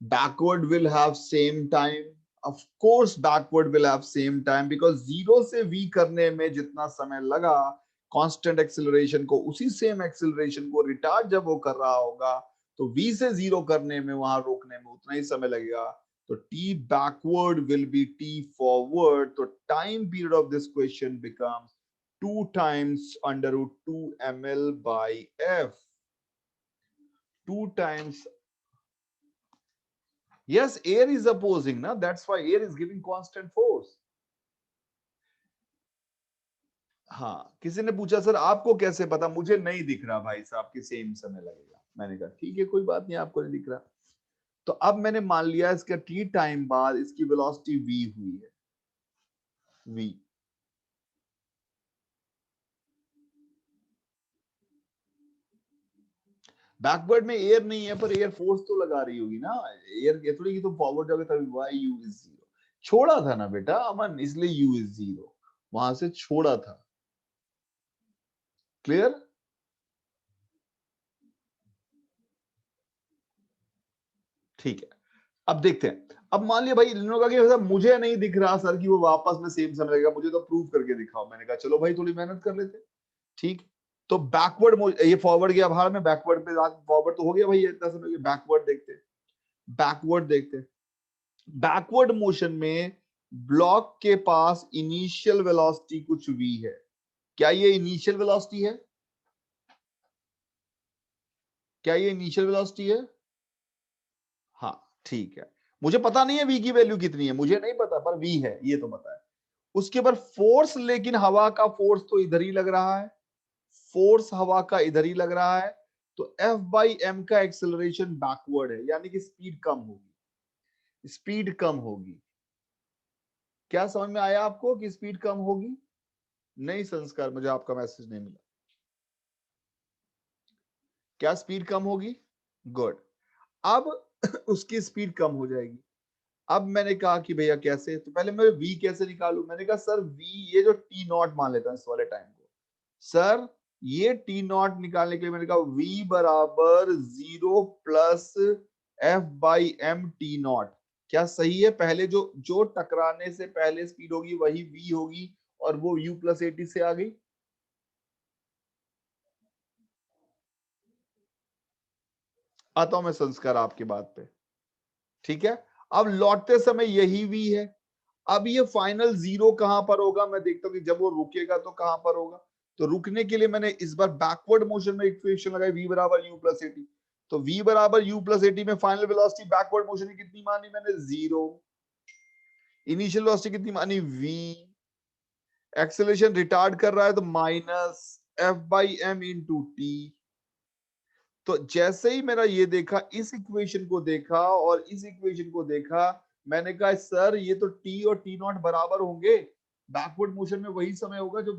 Backward will have same time, of course backward will have same time, because 0 से v करने में जितना समय लगा कांस्टेंट एक्सेलरेशन को, उसी सेम एक्सेलरेशन को रिटार्ड जब वो कर रहा होगा तो v से 0 करने में, वहां रोकने में उतना ही समय लगेगा। तो t backward will be t forward, तो time period of this question becomes 2 times under root 2 ml/f, 2 times, yes, air is opposing na, that's why air is giving constant force. हाँ, किसी ने पूछा सर आपको कैसे पता? मुझे नहीं दिख रहा भाई साहब कि सेम समय लगेगा। मैंने कहा ठीक है, कोई बात नहीं, आपको नहीं दिख रहा। तो अब मैंने मान लिया इसका t टाइम बाद इसकी वेलोसिटी v हुई है, v। बैकवर्ड में एयर नहीं है पर एयर फोर्स तो लगा रही होगी ना, एयर ये थोड़ी कि तुम फॉरवर्ड जाओगे तभी वाई यू इज 0। छोड़ा था ना बेटा अमन, इसलिए यू इज 0, वहां से छोड़ा था। क्लियर? ठीक है, अब देखते हैं। अब मान लिया भाई इन लोगों का मुझे नहीं दिख रहा सर कि वो वापस में सेम समय लगेगा, मुझे तो प्रूव करके दिखाओ। मैंने कहा चलो भाई थोड़ी मेहनत कर लेते। ठीक, तो बैकवर्ड, ये फॉरवर्ड गया बाहर में, बैकवर्ड पे, फॉरवर्ड तो हो गया भाई इतना समय, बैकवर्ड देखते हैं। बैकवर्ड देखते हैं। बैकवर्ड मोशन में ब्लॉक के पास इनिशियल वेलोसिटी कुछ v है। क्या ये इनिशियल वेलोसिटी है? क्या ये इनिशियल वेलोसिटी है? हाँ ठीक है, मुझे पता नहीं है v की वैल्यू कितनी है, मुझे नहीं पता, पर v है ये तो पता है। उसके बाद फोर्स, लेकिन हवा का फोर्स तो इधर ही लग रहा है, फोर्स हवा का इधर ही लग रहा है, तो F/m का एक्सेलरेशन बैकवर्ड है, यानी कि स्पीड कम होगी, स्पीड कम होगी। क्या समझ में आया आपको कि स्पीड कम होगी? नहीं संस्कार, मुझे आपका मैसेज नहीं मिला। क्या स्पीड कम होगी? गुड। अब उसकी स्पीड कम हो जाएगी। अब मैंने कहा कि भैया कैसे, तो पहले मैं v कैसे निकालूं। मैंने कहा सर v, ये जो t नॉट मान लेता हूं इस वाले टाइम को, सर ये t नॉट निकालने के लिए मैंने कहा v बराबर 0 प्लस F/m t नॉट। क्या सही है? पहले जो जो टकराने से पहले स्पीड होगी वही v होगी, और वो u प्लस 80 से आ गई। आता हूं मैं संस्कार आपकी बात पे, ठीक है। अब लौटते समय यही v है। अब ये फाइनल 0 कहां पर होगा, मैं देखता हूं कि जब वो रुकेगा तो कहां पर होगा। तो रुकने के लिए मैंने इस बार बैकवर्ड मोशन में इक्वेशन लगाई, v बराबर u प्लस 80। तो v बराबर u प्लस 80 में फाइनल वेलोसिटी बैकवर्ड मोशन की कितनी मानी मैंने? 0। इनिशियल वेलोसिटी कितनी मानी? v। एक्सेलरेशन रिटार्ड कर रहा है तो माइनस F/m इंटू टी। तो जैसे ही मेरा ये देखा, इस इक्वेशन को देखा और इस इक्वेशन को देखा, मैंने कहा सर ये तो t और t नॉट बराबर होंगे, बैकवर्ड मोशन में वही समय होगा जो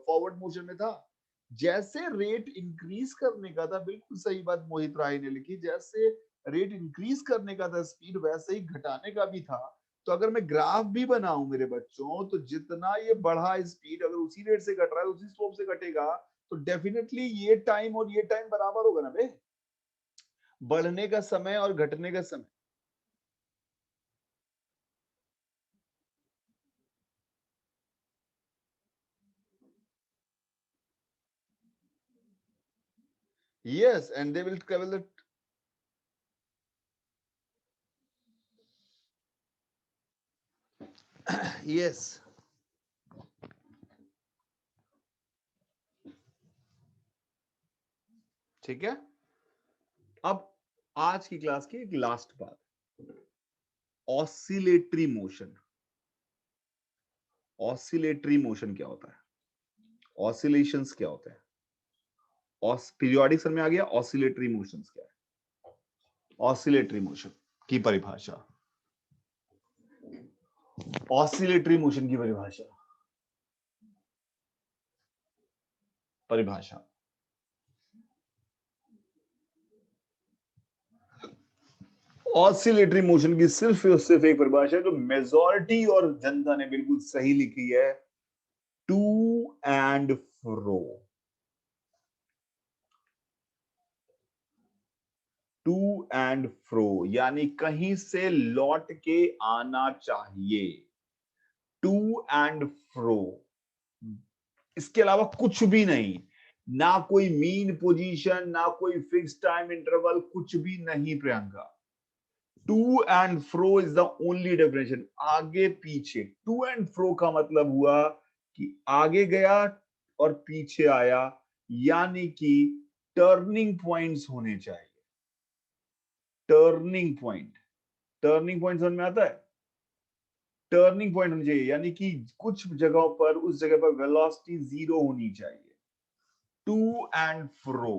फॉरवर्ड मोशन में था। जैसे रेट इंक्रीज करने का था, बिल्कुल सही बात मोहित राय ने लिखी, जैसे रेट इंक्रीज करने का था स्पीड, वैसे ही घटाने का भी था। तो अगर मैं ग्राफ भी बनाऊं मेरे बच्चों, तो जितना ये बढ़ा स्पीड, अगर उसी रेट से घट रहा है, उसी स्लोप से घटेगा, तो डेफिनेटली ये टाइम और ये टाइम बराबर होगा ना बे, बढ़ने का समय और घटने का समय। Yes, and they will travel the yes. ठीक है। अब आज की क्लास की एक लास्ट बात, ऑसिलेटरी मोशन। ऑसिलेटरी मोशन क्या होता है? ऑसिलेशंस क्या होते हैं? पीरियोडिक सर में आ गया, ऑसिलेटरी मोशंस क्या है? ऑसिलेटरी मोशन की परिभाषा, ऑसिलेटरी मोशन की परिभाषा, परिभाषा ऑसिलेटरी मोशन की सिर्फ और सिर्फ एक परिभाषा है जो मेजॉरिटी और जनता ने बिल्कुल सही लिखी है, to and fro. To and fro यानी कहीं से लौट के आना चाहिए, टू एंड फ्रो, इसके अलावा कुछ भी नहीं। ना कोई मीन पोजीशन, ना कोई फिक्स टाइम इंटरवल, कुछ भी नहीं Priyanka. To and fro is the only definition, आगे पीछे। टू एंड फ्रो का मतलब हुआ कि आगे गया और पीछे आया, यानी कि टर्निंग पॉइंट्स होने चाहिए। टर्निंग पॉइंट, टर्निंग पॉइंट समझ में आता है? टर्निंग पॉइंट होनी चाहिए, यानी कि कुछ जगहों पर, उस जगह पर वेलोसिटी 0 होनी चाहिए। To and fro,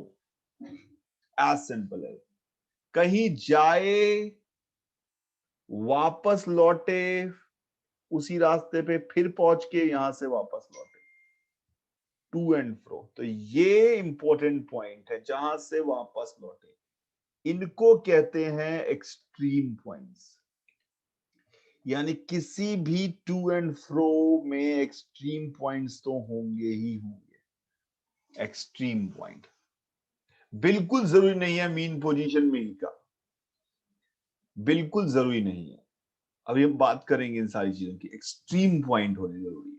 as simple है। कहीं जाए, वापस लौटे, उसी रास्ते पे फिर पहुंच के यहां से वापस लौटे। To and fro. तो ये इंपॉर्टेंट पॉइंट है, जहां से वापस लौटे, इनको कहते हैं एक्सट्रीम पॉइंट्स। यानी किसी भी टू एंड फ्रो में एक्सट्रीम पॉइंट्स तो होंगे ही होंगे। एक्सट्रीम पॉइंट बिल्कुल जरूरी नहीं है मीन पोजीशन में ही का, बिल्कुल जरूरी नहीं है। अभी हम बात करेंगे इन सारी चीजों की। एक्सट्रीम पॉइंट होने जरूरी है।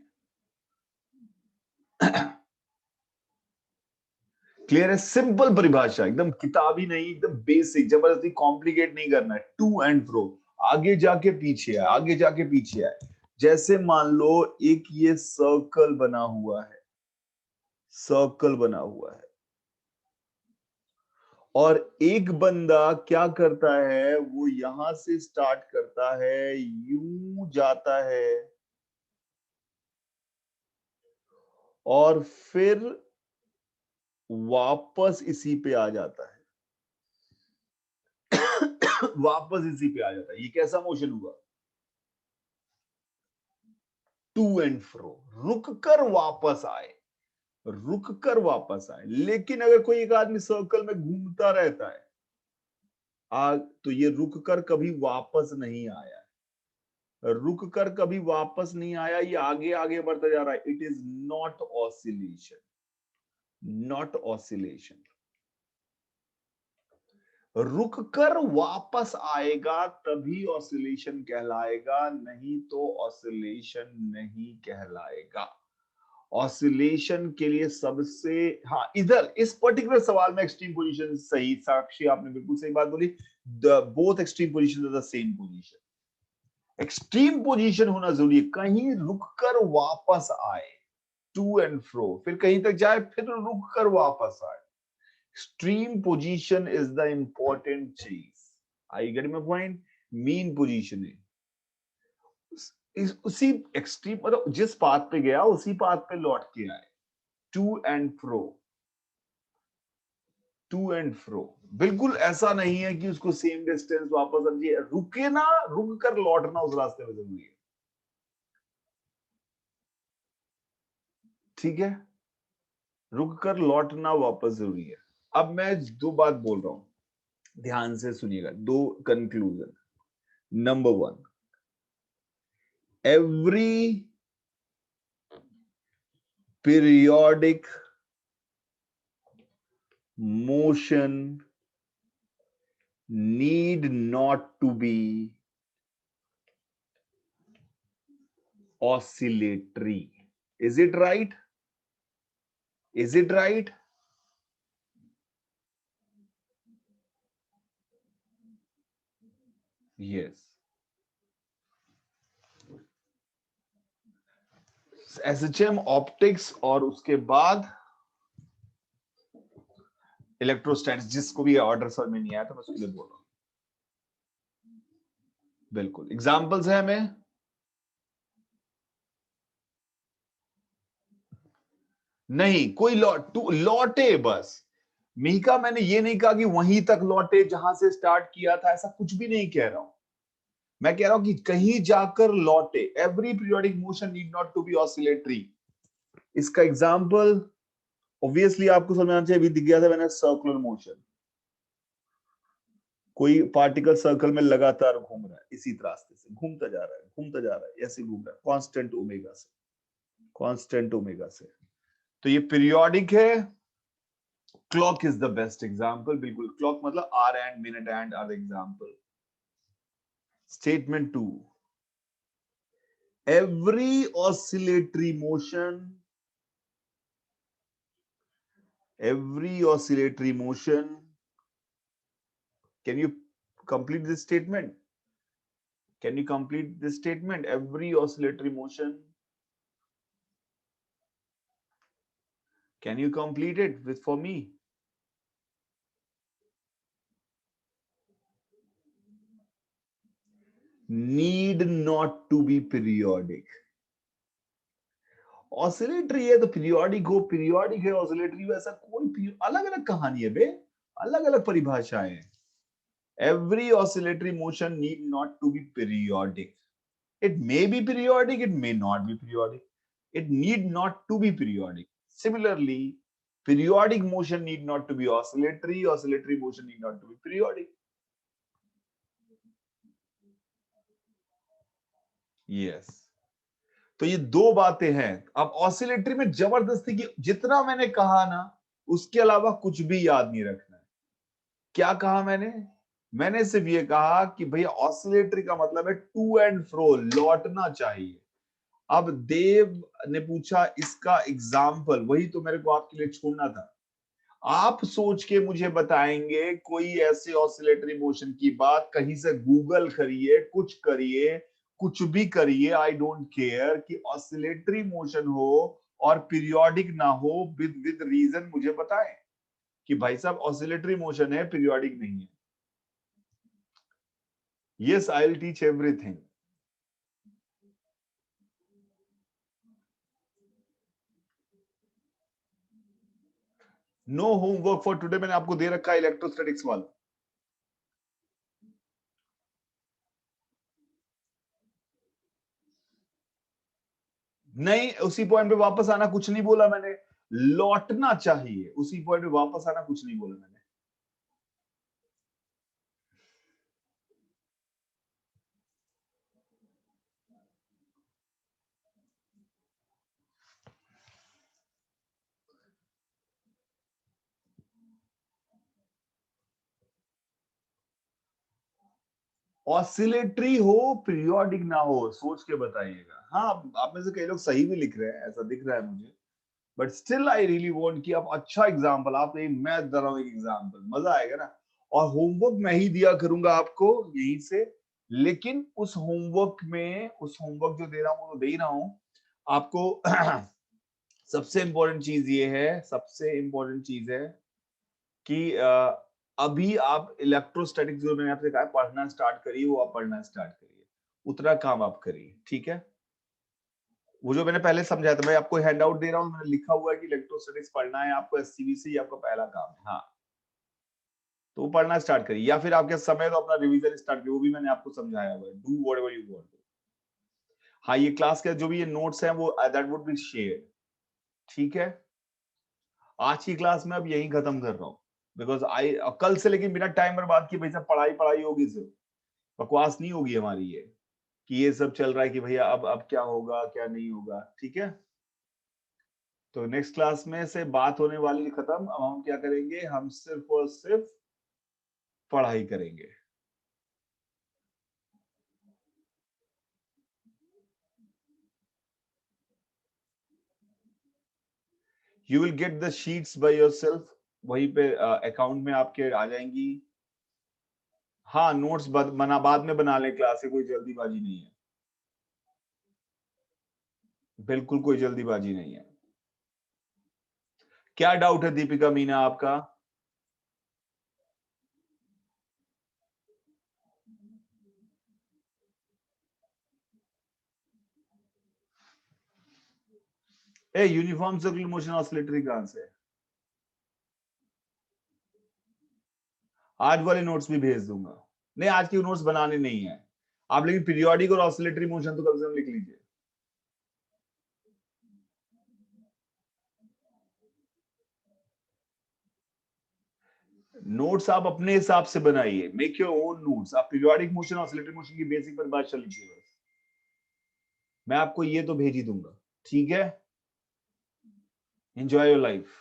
क्लियर है? सिंपल परिभाषा, एकदम किताबी नहीं, एकदम बेसिक, जबरदस्ती कॉम्प्लिकेट नहीं करना है। टू एंड फ्रो, आगे जाके पीछे आए, आगे जाके पीछे आए। जैसे मान लो एक ये सर्कल बना हुआ है, सर्कल बना हुआ है, और एक बंदा क्या करता है, वो यहां से स्टार्ट करता है, यूं जाता है, और फिर वापस इसी पे आ जाता है। वापस इसी पे आ जाता है। ये कैसा मोशन हुआ? टू एंड फ्रो, रुक कर वापस आए, रुक कर वापस आए। लेकिन अगर कोई एक आदमी सर्कल में घूमता रहता है, तो ये रुक कर कभी वापस नहीं आया, रुक कर कभी वापस नहीं आया, ये आगे आगे बढ़ता जा रहा है। It is not oscillation, not oscillation. रुक कर वापस आएगा तभी ऑसिलेशन कहलाएगा, नहीं तो ऑसिलेशन नहीं कहलाएगा। ऑसिलेशन के लिए सबसे, हाँ, इधर इस पर्टिकुलर सवाल में एक्सट्रीम पोजीशन सही, साक्षी आपने बिल्कुल सही बात बोली। Both extreme position are the same position. Extreme position होना जरूरी है, कहीं रुक कर वापस आए, टू एंड फ्रो, फिर कहीं तक जाए, फिर रुक कर वापस आए। Extreme position is the important चीज। I get my point? Mean position है उसी एक्सट्रीम, मतलब जिस पाथ पे गया उसी पाथ पे लौट के आए। To and fro, to and fro, बिल्कुल ऐसा नहीं है कि उसको सेम डिस्टेंस वापस समझिए। रुके ना, रुक कर लौटना उस रास्ते में जरूरी है। ठीक है? रुक कर लौटना वापस जरूरी है। अब मैं दो बात बोल रहा हूं, ध्यान से सुनिएगा। दो conclusion. Number one, every periodic motion need not to be oscillatory. Is it right? Is it right? Yes. SHM optics और उसके बाद इलेक्ट्रोस्टैटिक्स, जिसको भी ऑर्डर समझ में नहीं आया तो मैं उसके लिए बोल रहा हूं। बिल्कुल एग्जांपल्स है हमें। नहीं, कोई लौटे बस। मिहिका, मैंने ये नहीं कहा कि वहीं तक लौटे जहां से स्टार्ट किया था, ऐसा कुछ भी नहीं कह रहा हूं। मैं कह रहा हूं कि कहीं जाकर लौटे। Every periodic motion need not to be oscillatory. इसका एग्जांपल ऑब्वियसली आपको समझ आना चाहिए, अभी दिख गया था मैंने, सर्कुलर मोशन। कोई पार्टिकल सर्कल में लगातार घूम रहा है, इसी रास्ते से घूमता जा रहा है, घूमता जा रहा है, ऐसे घूम रहा है कांस्टेंट ओमेगा से, कांस्टेंट ओमेगा से। तो ये पीरियोडिक है। Clock is the best example. बिल्कुल, क्लॉक मतलब hour hand minute hand are example. Statement 2. Every oscillatory motion, can you complete this statement? Can you complete this statement? Every oscillatory motion. Can you complete it for me? Need not to be periodic. Oscillatory है तो periodic हो, periodic है oscillatory, वैसा कोई अलग अलग कहानी है बे, अलग अलग परिभाषाएं हैं। Every oscillatory motion need not to be periodic. It may be periodic, it may not be periodic. It need not to be periodic. Similarly, periodic motion need not to be oscillatory, oscillatory motion need not to be periodic. Yes. तो ये दो बातें हैं. अब oscillatory में जबरदस्ती की जितना मैंने कहा ना, उसके अलावा कुछ भी याद नहीं रखना है. क्या कहा मैंने सिर्फ ये कहा कि भैया ऑसिलेटरी का मतलब है टू एंड फ्रो, लौटना चाहिए. अब देव ने पूछा इसका एग्जाम्पल, वही तो मेरे को आपके लिए छोड़ना था. आप सोच के मुझे बताएंगे कोई ऐसे ऑसिलेटरी मोशन की बात, कहीं से गूगल करिए, कुछ करिए, कुछ भी करिए, आई डोंट केयर, कि ऑसिलेटरी मोशन हो और पीरियोडिक ना हो, विद रीजन मुझे बताएं कि भाई साहब ऑसिलेटरी मोशन है, पीरियोडिक नहीं है. Yes, I will teach everything. No homework for today, मैंने आपको दे रखा है इलेक्ट्रोस्टैटिक्स वाला. नहीं, उसी पॉइंट पे वापस आना कुछ नहीं बोला मैंने. लौटना चाहिए, उसी पॉइंट पे वापस आना कुछ नहीं बोला मैंने. ऑसिलेटरी हो, पीरियोडिक ना हो, सोच के बताइएगा. हाँ, आप में से कई लोग सही भी लिख रहे हैं, ऐसा दिख रहा है मुझे. But still I really want कि आप अच्छा एग्जांपल, आप एक मैं दे रहा हूं एक एग्जांपल, मजा आएगा ना. और होमवर्क मैं ही दिया करूंगा आपको यहीं से, लेकिन उस होमवर्क जो दे रहा हूं वो दे ही रहा हूं आपको. सबसे इंपॉर्टेंट चीज है कि अभी आप इलेक्ट्रोस्टैटिक्स जो मैंने आपसे कहा पढ़ना स्टार्ट करिए, वो आप पढ़ना स्टार्ट करिए, उतना काम आप करिए. ठीक है, वो जो मैंने पहले समझाया था, मैं आपको हैंड आउट दे रहा हूँ, मैंने लिखा हुआ है कि इलेक्ट्रोस्टैटिक्स पढ़ना है आपको, एससीबीसी आपका पहला काम है. हाँ, तो वो पढ़ना स्टार्ट करिए, या फिर आपके समय तो अपना रिवीजन स्टार्ट करिए, वो भी मैंने आपको समझाया हुआ है. Do whatever you want. हाँ, ये क्लास के जो भी ये नोट्स हैं वो दैट वुड बी शेयर. ठीक है, आज की क्लास में अब यही खत्म कर रहा हूँ, बिकॉज आई कल से लेकिन बिना टाइम बर्बाद किए भाई साहब पढ़ाई होगी, सिर्फ बकवास नहीं होगी हमारी ये कि ये सब चल रहा है कि भैया अब क्या होगा क्या नहीं होगा. ठीक है, तो नेक्स्ट क्लास में से बात होने वाली खत्म. अब हम क्या करेंगे, हम सिर्फ और सिर्फ पढ़ाई करेंगे. You will get the sheets by yourself, वहीं पे अकाउंट में आपके आ जाएंगी. हाँ, नोट्स बाद में बना ले, क्लास से कोई जल्दीबाजी नहीं है, बिल्कुल कोई जल्दीबाजी नहीं है. क्या डाउट है दीपिका मीना आपका? यूनिफॉर्म सर्कुलर मोशन ऑसिलेटरी कहां से? आज वाले नोट्स भी भेज दूंगा. नहीं, आज के नोट्स बनाने नहीं है आप, लेकिन पीरियोडिक और ऑसिलेटरी मोशन तो कम से कम लिख लीजिए. नोट्स आप अपने हिसाब से बनाइए, मेक योर ओन नोट्स. आप पीरियोडिक मोशन ऑसिलेटरी मोशन की बेसिक परिभाषा लिखिए बस. मैं आपको ये तो भेज ही दूंगा. ठीक है, एंजॉय योर लाइफ.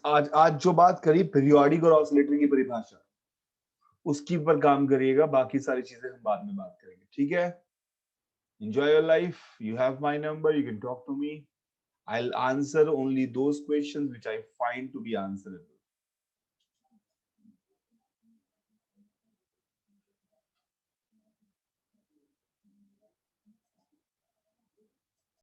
आज जो बात करी पीरियोडिक और ऑसिलेटरी की परिभाषा, उसकी पर काम करिएगा, बाकी सारी चीजें हम बाद में बात करेंगे. ठीक है, enjoy your life. You have my number, you can talk to me. I'll answer only those questions which I find to be answerable.